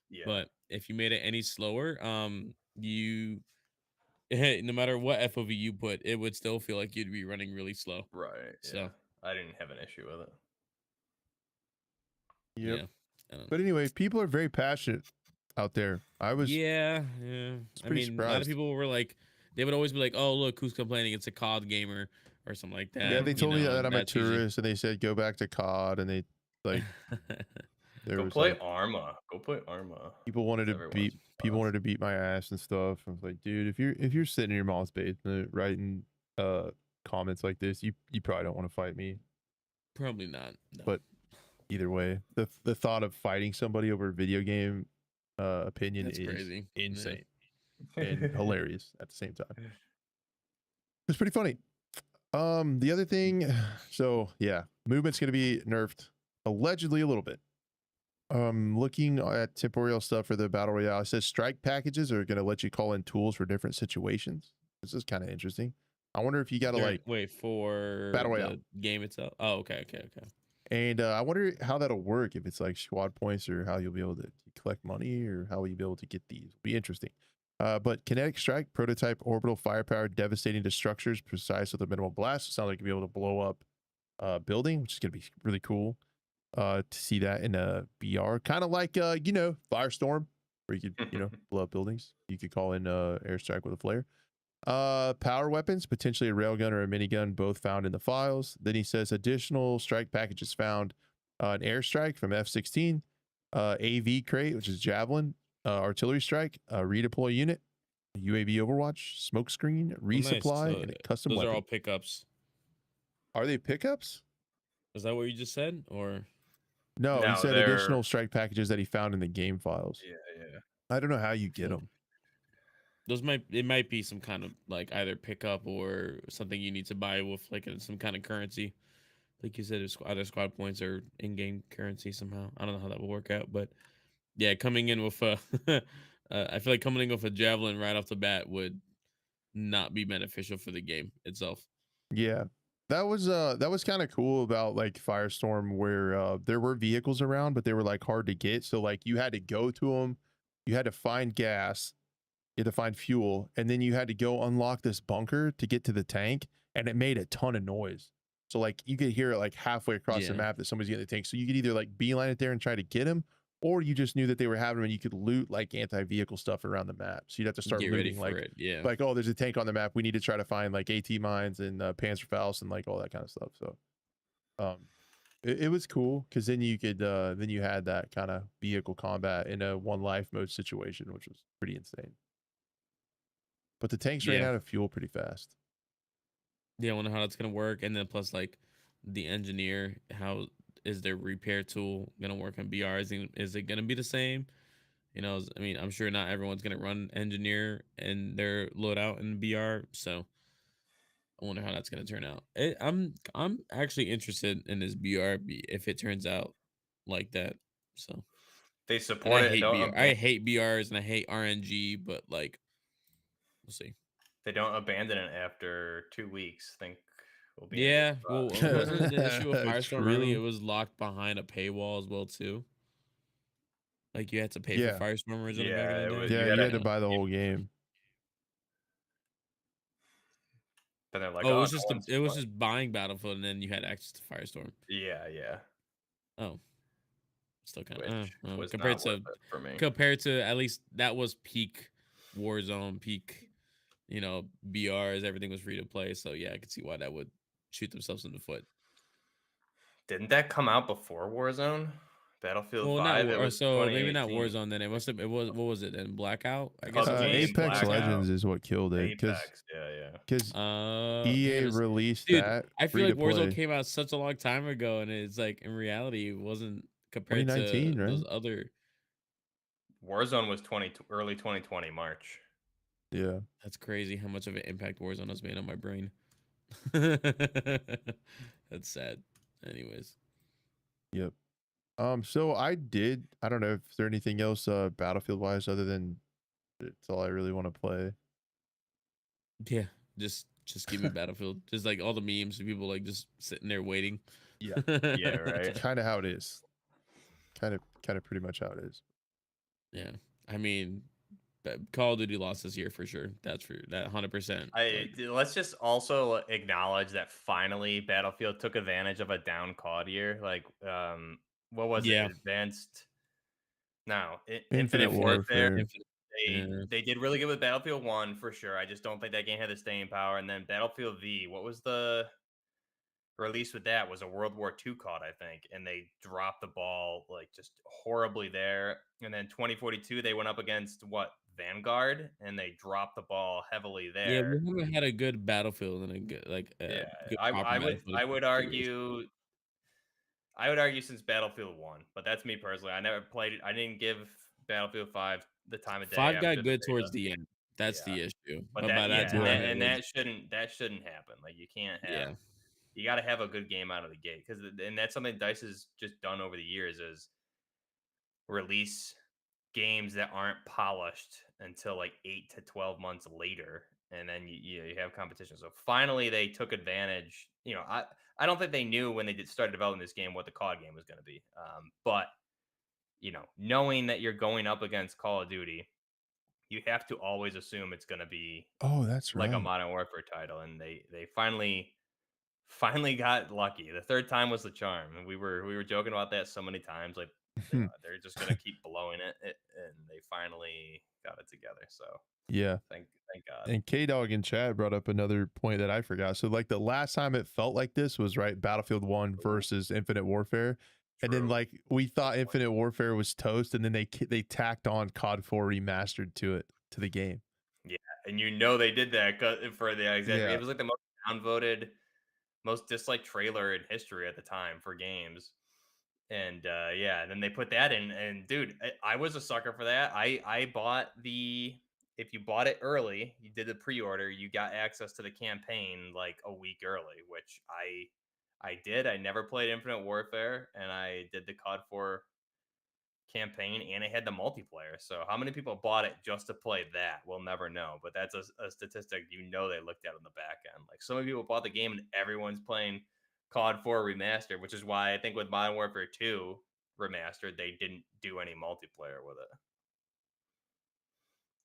S3: Yeah.
S2: But if you made it any slower, you no matter what FOV you put, it would still feel like you'd be running really slow.
S3: Right. Yeah.
S2: So
S3: I didn't have an issue with it.
S1: Yep.
S2: yeah, I don't
S1: But
S2: know.
S1: anyway, people are very passionate out there. I was
S2: Yeah. I
S1: pretty
S2: mean, a lot of
S1: surprised.
S2: people were like, they would always be like, "Oh, look, who's complaining? It's a COD gamer or something like
S1: Yeah,
S2: that."
S1: they told me that
S2: And
S1: I'm a
S2: that's usually
S1: tourist, and they said go back to COD, and they like there
S3: Go
S1: was
S3: play
S1: like
S3: Arma. Go play Arma.
S1: people wanted to
S3: That's everyone's
S1: beat people
S3: response.
S1: wanted to beat my ass and stuff. I was like, dude, if you're sitting in your mom's basement writing comments like this, you probably don't want to fight me.
S2: probably not. No.
S1: But either way, the thought of fighting somebody over a video game opinion
S2: That's
S1: is
S2: crazy. Yeah.
S1: insane and hilarious at the same time. It's pretty funny. The other thing, so yeah, movement's gonna be nerfed allegedly a little bit. Looking at temporal stuff for the battle royale, it says strike packages are gonna let you call in tools for different situations. This is kind of interesting. I wonder if you gotta like
S2: wait for
S1: battle royale
S2: the game itself. Oh, okay.
S1: and I wonder how that'll work, if it's like squad points or how you'll be able to collect money or how will you be able to get these. It'll be interesting. But kinetic strike, prototype, orbital firepower, devastating to structures, precise with a minimal blast. It sounds like you'll be able to blow up a building, which is going to be really cool to see that in a BR. Kind of like, Firestorm, where you could, blow up buildings. You could call in airstrike with a flare. Power weapons, potentially a railgun or a minigun, both found in the files. Then he says additional strike packages found, an airstrike from F-16, AV crate, which is javelin, artillery strike, redeploy unit, UAV overwatch, smoke screen, resupply,
S2: Nice. So
S1: and a custom
S2: those
S1: weapon.
S2: are all pickups.
S1: Are they pickups?
S2: Is that what you just said, or
S1: No, he
S3: No,
S1: said
S3: they're
S1: additional strike packages that he found in the game files.
S3: yeah.
S1: I don't know how you get
S2: So,
S1: them.
S2: it might be some kind of like either pickup or something you need to buy with like some kind of currency. Like you said, it's either squad points or in-game currency somehow. I don't know how that will work out, but yeah, coming in with a, I feel like coming in with a javelin right off the bat would not be beneficial for the game itself.
S1: Yeah. That was kind of cool about like Firestorm, where there were vehicles around, but they were like hard to get. So like you had to go to them, you had to find gas, you had to find fuel, and then you had to go unlock this bunker to get to the tank, and it made a ton of noise. So like you could hear it like halfway across the
S2: Yeah.
S1: map that somebody's getting the tank. So you could either like beeline it there and try to get him, or you just knew that they were having them and you could loot like anti-vehicle stuff around the map. So you'd have to start
S2: Get ready
S1: looting
S2: for
S1: like
S2: it. Yeah.
S1: like, oh, there's a tank on the map. We need to try to find like AT mines and Panzerfaust and like all that kind of stuff. So it was cool because then you could then you had that kind of vehicle combat in a one life mode situation, which was pretty insane. But the tanks ran
S2: Yeah.
S1: out of fuel pretty fast.
S2: Yeah, I wonder how that's gonna work, and then plus like the engineer, how is their repair tool gonna work on BR? Is it gonna be the same? I mean, I'm sure not everyone's gonna run engineer and their loadout in BR, so I wonder how that's gonna turn out. I'm actually interested in this BR if it turns out like that. So,
S3: They
S2: and
S3: support
S2: I
S3: it and
S2: hate
S3: don't
S2: BR. I hate BRs and I hate RNG, but like, we'll see.
S3: they don't abandon it after 2 weeks. I think will be in a
S2: Yeah,
S3: good
S2: well,
S3: spot.
S2: wasn't the issue with Firestorm mainly it
S1: True.
S2: was locked behind a paywall as well too? Like you had to pay for
S1: Yeah.
S2: Firestorm originally back in
S3: Yeah,
S2: the
S3: it was.
S2: day.
S3: You
S1: Yeah,
S3: had
S1: you
S3: to.
S1: had to buy the whole game.
S3: Then they're like,
S2: Oh,
S3: oh,
S2: it was just buying Battlefield and then you had access to Firestorm.
S3: yeah,
S2: Oh, still kind
S3: which
S2: of
S3: was not worth it for me.
S2: compared to at least that was peak Warzone, peak, BRs, everything was free to play. So yeah, I could see why that would shoot themselves in the foot.
S3: Didn't that come out before Warzone? Battlefield
S2: Well,
S3: 5. It was
S2: so maybe not
S3: 2018.
S2: Warzone. Then it must have. It was what was it? Then Blackout. I guess.
S3: PUBG,
S1: Apex
S3: Blackout,
S1: Legends is what killed it because
S3: Apex. Yeah.
S1: EA
S2: damn,
S1: released
S2: dude,
S1: that
S2: I
S1: free
S2: feel
S1: to
S2: like Warzone
S1: play
S2: came out such a long time ago, and it's like in reality, it wasn't compared to
S1: 2019, right?
S2: those other.
S3: Warzone was early 2020 March.
S1: Yeah.
S2: That's crazy how much of an impact Warzone has made on my brain. That's sad. Anyways.
S1: Yep. So I don't know if there anything else Battlefield wise other than it's all I really want to play.
S2: Yeah, just give me Battlefield. Just like all the memes of people like just sitting there waiting.
S1: Yeah.
S3: Yeah, right.
S1: Kind of how it is. Kind of pretty much how it is.
S2: Yeah. I mean, Call of Duty lost this year for sure. That's for that 100%.
S3: Let's just also acknowledge that finally Battlefield took advantage of a down COD year. Like, what was it? Advanced. No, Infinite Warfare. They did really good with Battlefield 1 for sure. I just don't think that game had the staying power. And then Battlefield V, what was the release with that? Was a World War II COD, I think, and they dropped the ball like just horribly there. And then 2042, they went up against Vanguard, and they dropped the ball heavily there.
S2: Yeah, we haven't had a good Battlefield and a good good
S3: I would argue. I would argue since Battlefield 1, but that's me personally. I never played it. I didn't give Battlefield 5 the time of day.
S2: 5 got good towards the end. That's the issue.
S3: But that shouldn't happen. Like you can't have. You got to have a good game out of the gate and that's something DICE has just done over the years is release games that aren't polished until like 8 to 12 months later, and then you have competition. So finally, they took advantage. I don't think they knew when they started developing this game what the COD game was going to be. But knowing that you're going up against Call of Duty, you have to always assume it's going to be
S1: that's
S3: like
S1: right.
S3: a Modern Warfare title, and they finally got lucky. The third time was the charm, and we were joking about that so many times. Like they're just gonna keep blowing it, and they finally got it together. So
S1: yeah,
S3: thank God.
S1: And K-Dog in chat brought up another point that I forgot. So like the last time it felt like this was Battlefield 1 versus Infinite Warfare. And then like we thought Infinite Warfare was toast, and then they tacked on COD 4 remastered to the game.
S3: Yeah, and they did that for the exact. It was like the most downvoted, most disliked trailer in history at the time for games. And then they put that in, and dude, I was a sucker for that. I bought if you bought it early, you did the pre-order, you got access to the campaign like a week early, which I did. I never played Infinite Warfare, and I did the COD 4 campaign, and it had the multiplayer. So how many people bought it just to play that? We'll never know, but that's a statistic they looked at on the back end. Like so many people bought the game, and everyone's playing COD 4 remastered, which is why I think with Modern Warfare 2 remastered, they didn't do any multiplayer with it.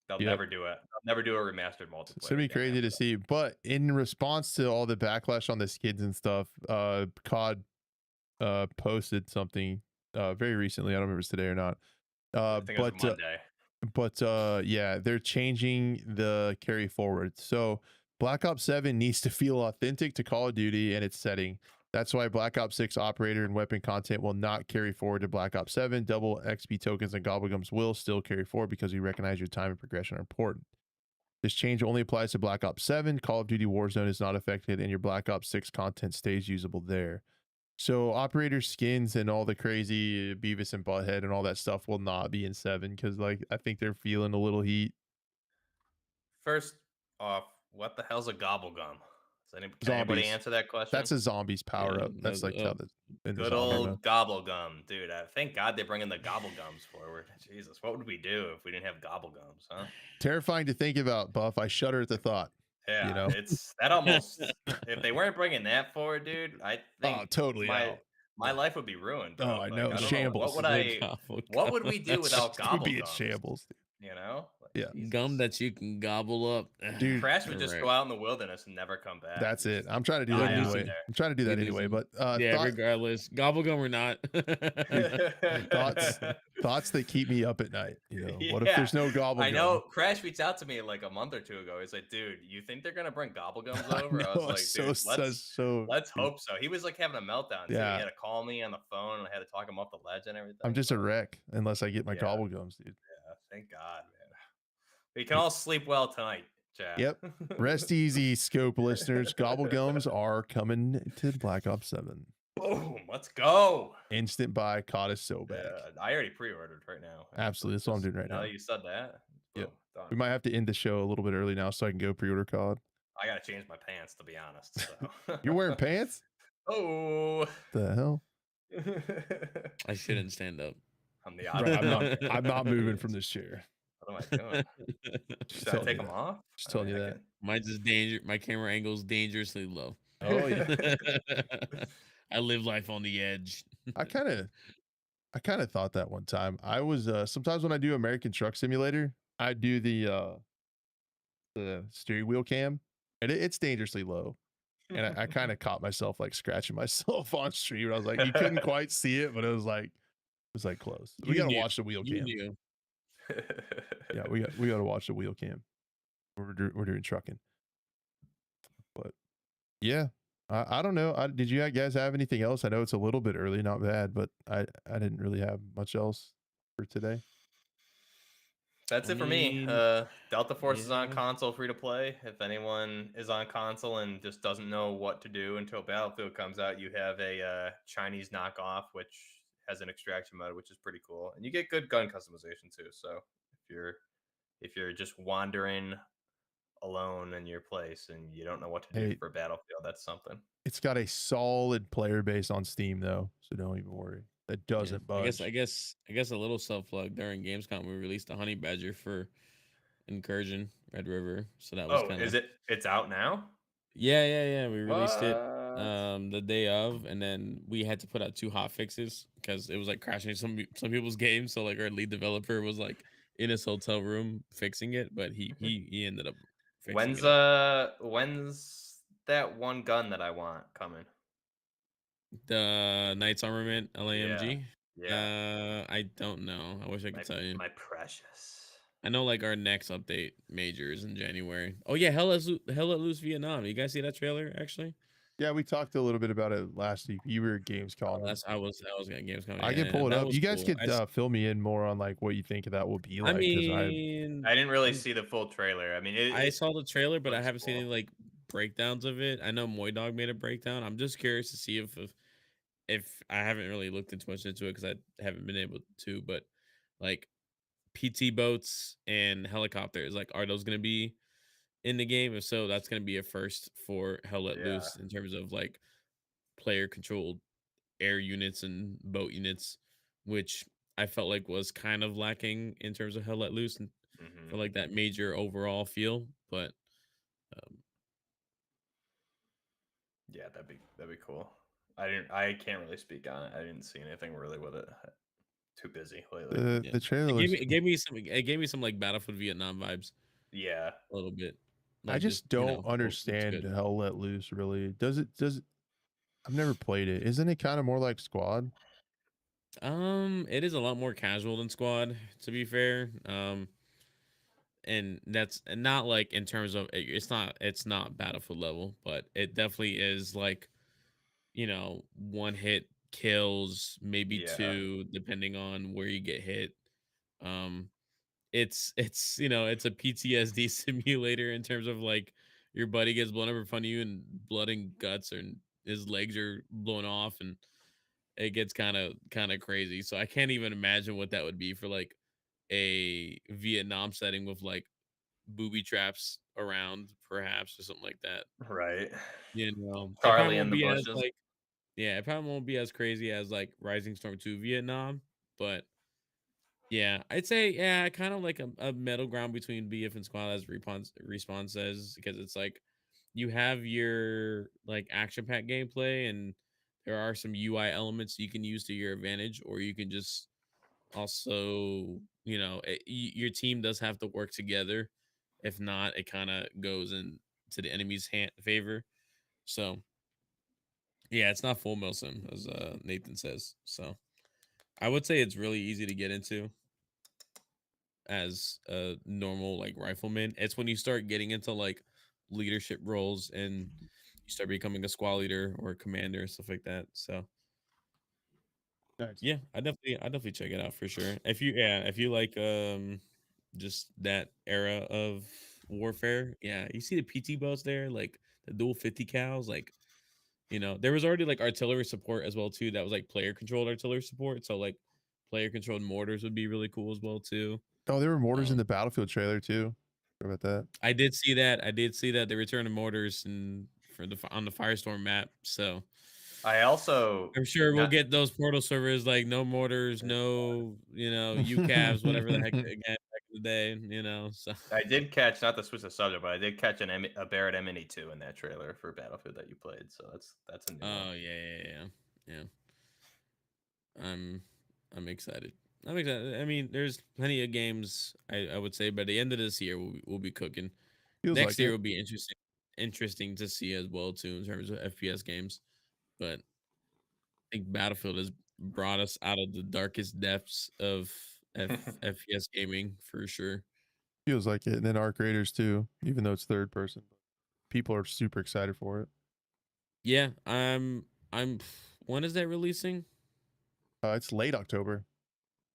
S3: They'll never do it. They'll never do a remastered multiplayer.
S1: It's gonna be crazy to see. But in response to all the backlash on the skids and stuff, COD posted something very recently. I don't remember if it's today or not.
S3: I think it was Monday.
S1: But yeah, they're changing the carry forward. So Black Ops 7 needs to feel authentic to Call of Duty and its setting. That's why Black Ops 6 operator and weapon content will not carry forward to Black Ops 7. Double XP tokens and gobblegums will still carry forward because we recognize your time and progression are important. This change only applies to Black Ops 7. Call of Duty Warzone is not affected, and your Black Ops 6 content stays usable there. So operator skins and all the crazy Beavis and Butthead and all that stuff will not be in 7 because like I think they're feeling a little heat.
S3: First off, what the hell's a gobblegum? Can anybody answer that question?
S1: That's a zombie's power up. That's like how the
S3: good old gobblegum, dude. Thank God they're bringing the gobblegums forward. Jesus, what would we do if we didn't have gobblegums, huh?
S1: Terrifying to think about, Buff. I shudder at the thought.
S3: Yeah, it's that almost. If they weren't bringing that forward, dude, I think
S1: totally out.
S3: my life would be ruined, bro.
S1: Oh, I know.
S3: Like, I don't
S1: Shambles.
S3: know what would we do without
S1: It would be in
S3: gobblegums?
S1: shambles, dude.
S3: You know, like,
S1: Yeah.
S3: Jesus.
S2: Gum that you can gobble up.
S1: Dude,
S3: Crash would just go out in the wilderness and never come back.
S1: That's it. I'm trying to do
S2: I'll
S1: that
S2: do
S1: anyway.
S2: some-
S1: I'm trying to do that
S2: do
S1: anyway.
S2: some-
S1: But
S2: yeah, regardless, gobble gum or not.
S1: thoughts that keep me up at night. You know, what if
S3: Yeah.
S1: there's no gobble
S3: I
S1: gum?
S3: know Crash reached out to me like a month or two ago. He's like, dude, you think they're gonna bring gobblegums over? I was like, dude, let's hope so. He was like having a meltdown too.
S1: Yeah.
S3: He had to call me on the phone and I had to talk him off the ledge and everything.
S1: I'm just a wreck unless I get my gobble gums, dude.
S3: Yeah, thank God, man. We can all sleep well tonight, chat.
S1: Yep. Rest easy, Scope listeners. Gobble gums are coming to Black Ops 7.
S3: Boom, let's go.
S1: Instant buy, caught us so back.
S3: I already pre-ordered right now.
S1: Absolutely. That's what I'm doing right now.
S3: Now that you said that.
S1: Yep.
S3: Done.
S1: We might have to end the show a little bit early now so I can go pre-order COD.
S3: I gotta change my pants to be honest. So.
S1: You're wearing pants?
S3: Oh.
S1: The hell?
S2: I shouldn't stand up.
S3: I'm the
S1: Right,
S3: opposite.
S1: I'm not moving from this chair.
S3: What am I doing? Should I take them off?
S1: Just telling you that.
S2: Mine's just my camera angle's dangerously low.
S1: Oh yeah.
S2: I live life on the edge.
S1: I kind of thought that one time. I was sometimes when I do American Truck Simulator, I do the steering wheel cam, and it's dangerously low. And I kind of caught myself like scratching myself on stream. I was like, you couldn't quite see it, but it was like close. We gotta watch the wheel cam. Yeah, we gotta watch the wheel cam. We're doing trucking. But yeah, I don't know. Did you guys have anything else? I know it's a little bit early, not bad, but I didn't really have much else for today.
S3: That's it for me. Delta Force is on console, free to play. If anyone is on console and just doesn't know what to do until Battlefield comes out, you have a Chinese knockoff, which has an extraction mode, which is pretty cool, and you get good gun customization too. So if you're just wandering alone in your place and you don't know what to do for Battlefield, that's something.
S1: It's got a solid player base on Steam though, so don't even worry. That doesn't budge.
S2: I guess a little self plug during Gamescom we released a honey badger for Incursion Red River, so that was kind of.
S3: Is it? It's out now.
S2: Yeah. We released it the day of, and then we had to put out 2 hot fixes because it was like crashing some people's games. So like our lead developer was like in his hotel room fixing it, but he ended up fixing it.
S3: When's that one gun that I want coming?
S2: The Knights Armament LAMG.
S3: Yeah.
S2: I don't know. I wish I could tell you.
S3: My precious.
S2: I know like our next update major is in January. Oh yeah, Hell Let Loose Vietnam. You guys see that trailer actually?
S1: Yeah, we talked a little bit about it last week. You were at Gamescom.
S2: I was at Gamescom.
S1: I can pull it up. You guys could fill me in more on like what you think that will be like.
S2: I mean,
S3: I didn't really see the full trailer. I mean,
S2: I saw the trailer, but I haven't seen any like breakdowns of it. I know Moy Dog made a breakdown. I'm just curious to see if I haven't really looked too much into it because I haven't been able to, but like PT boats and helicopters, like are those going to be in the game? If so, that's going to be a first for Hell Let Loose in terms of like player controlled air units and boat units, which I felt like was kind of lacking in terms of Hell Let Loose and for like that major overall feel. But
S3: yeah, that'd be cool. I can't really speak on it. I didn't see anything really with it. Too busy lately.
S1: The trailer
S2: it gave me some like Battlefield Vietnam vibes.
S3: Yeah,
S2: a little bit. Like
S1: I just don't understand Hell Let Loose really. Does it I've never played it. Isn't it kind of more like Squad?
S2: It is a lot more casual than Squad, to be fair. And that's not like in terms of it's not Battlefield level, but it definitely is like, one hit kills, maybe 2, depending on where you get hit. It's it's a PTSD simulator in terms of like your buddy gets blown up in front of you and blood and guts, and his legs are blown off, and it gets kind of crazy. So I can't even imagine what that would be for like a Vietnam setting with like booby traps around, perhaps, or something like that.
S3: Right.
S2: Charlie in the bushes. It probably won't be as crazy as like Rising Storm 2 Vietnam, but Yeah, I'd say yeah, kind of like a middle ground between BF and Squad, as Respawn says, because it's like you have your like action pack gameplay, and there are some UI elements you can use to your advantage, or you can just also, your team does have to work together. If not, it kind of goes into the enemy's favor. So yeah, it's not full milsim, as Nathan says. So I would say it's really easy to get into as a normal like rifleman. It's when you start getting into like leadership roles and you start becoming a squad leader or a commander, stuff like that. So
S1: Nice.
S2: yeah, I definitely check it out for sure. If you like just that era of warfare, yeah, you see the PT boats there, like the dual 50 cows, like there was already like artillery support as well too. That was like player controlled artillery support. So like player controlled mortars would be really cool as well too.
S1: Oh, there were mortars in
S2: Um,
S1: the Battlefield trailer too. What about that?
S2: I did see that. I did see that they returned mortars and on the Firestorm map. So
S3: I also
S2: I'm sure we'll
S3: not
S2: get those portal servers like no mortars, no UCAVs, whatever the heck again back in the day. So
S3: I did catch, not to switch the subject, but I did catch a Barrett M82 in that trailer for Battlefield that you played. So that's a new one.
S2: oh yeah. I'm I'm excited. I'm excited. I mean, there's plenty of games. I would say by the end of this year we'll be cooking.
S1: Feels
S2: Next
S1: like
S2: year
S1: it.
S2: will be interesting to see as well too in terms of FPS games. But I think Battlefield has brought us out of the darkest depths of FPS gaming for sure.
S1: Feels like it. And then Arc Raiders too, even though it's third person. People are super excited for it.
S2: Yeah, I'm. When is that releasing?
S1: It's late October.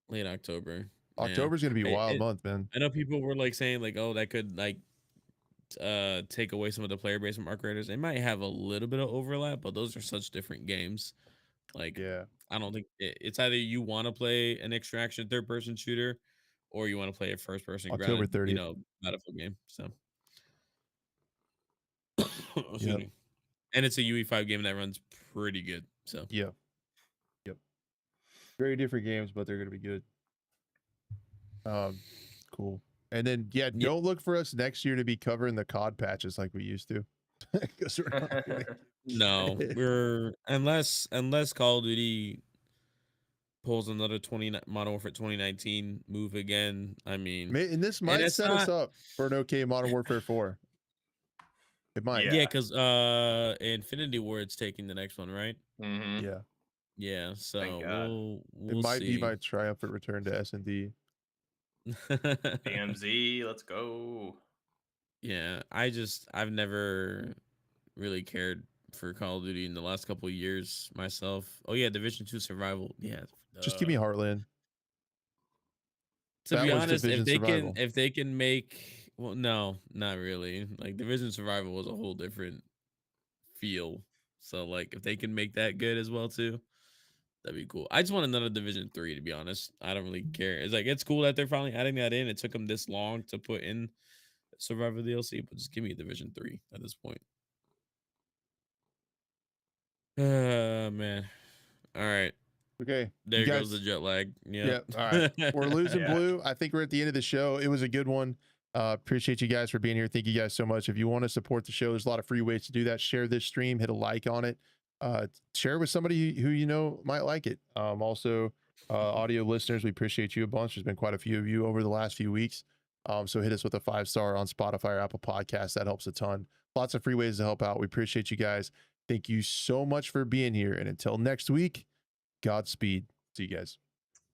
S2: Late October. Yeah,
S1: October's gonna be a
S2: I,
S1: wild
S2: it,
S1: month, man.
S2: I know people were like saying like, oh, that could like take away some of the player base from Arc Raiders. It might have a little bit of overlap, but those are such different games. Like,
S1: Yeah.
S2: I don't think it's either you want to play an extraction third person shooter, or you want to play a first person
S1: October
S2: grounded,
S1: 30th.
S2: Battlefield game. So, excuse
S1: Yep.
S2: me. And it's a UE5 game that runs pretty good. So,
S1: Yeah. Yep. Very different games, but they're gonna be good. Cool. And then yeah,
S2: yeah.
S1: don't look for us next year to be covering the COD patches like we used to. Because we're not gonna
S2: No, we're unless Call of Duty pulls another Modern Warfare 2019 move again. I mean,
S1: and this
S2: and
S1: might
S2: it's
S1: set us
S2: not.
S1: up for an okay Modern Warfare 4. It might.
S2: Yeah, because Infinity Ward's taking the next one, right?
S3: Mm-hmm.
S1: Yeah.
S2: Yeah, so
S3: Thank God.
S1: It
S2: we'll
S1: might be
S2: see.
S1: my triumphant return to S&D.
S3: DMZ, let's go.
S2: Yeah, I've never really cared for Call of Duty in the last couple of years myself. Oh yeah, Division 2 Survival. Yeah.
S1: Just give me Heartland.
S2: To
S1: That
S2: be
S1: was
S2: honest,
S1: Division Survival.
S2: if they can make, well, no, not really. Like Division Survival was a whole different feel. So like if they can make that good as well too, that'd be cool. I just want another Division 3, to be honest. I don't really care. It's like it's cool that they're finally adding that in. It took them this long to put in Survivor DLC, but just give me a Division 3 at this point. Man. All right.
S1: Okay.
S2: There goes the jet lag.
S1: Yeah. All right. We're losing Blue. I think we're at the end of the show. It was a good one. Appreciate you guys for being here. Thank you guys so much. If you want to support the show, there's a lot of free ways to do that. Share this stream, hit a like on it. Share with somebody who you know might like it. Also, audio listeners, we appreciate you a bunch. There's been quite a few of you over the last few weeks. So hit us with a 5-star on Spotify or Apple Podcasts. That helps a ton. Lots of free ways to help out. We appreciate you guys. Thank you so much for being here. And until next week, Godspeed. See you guys.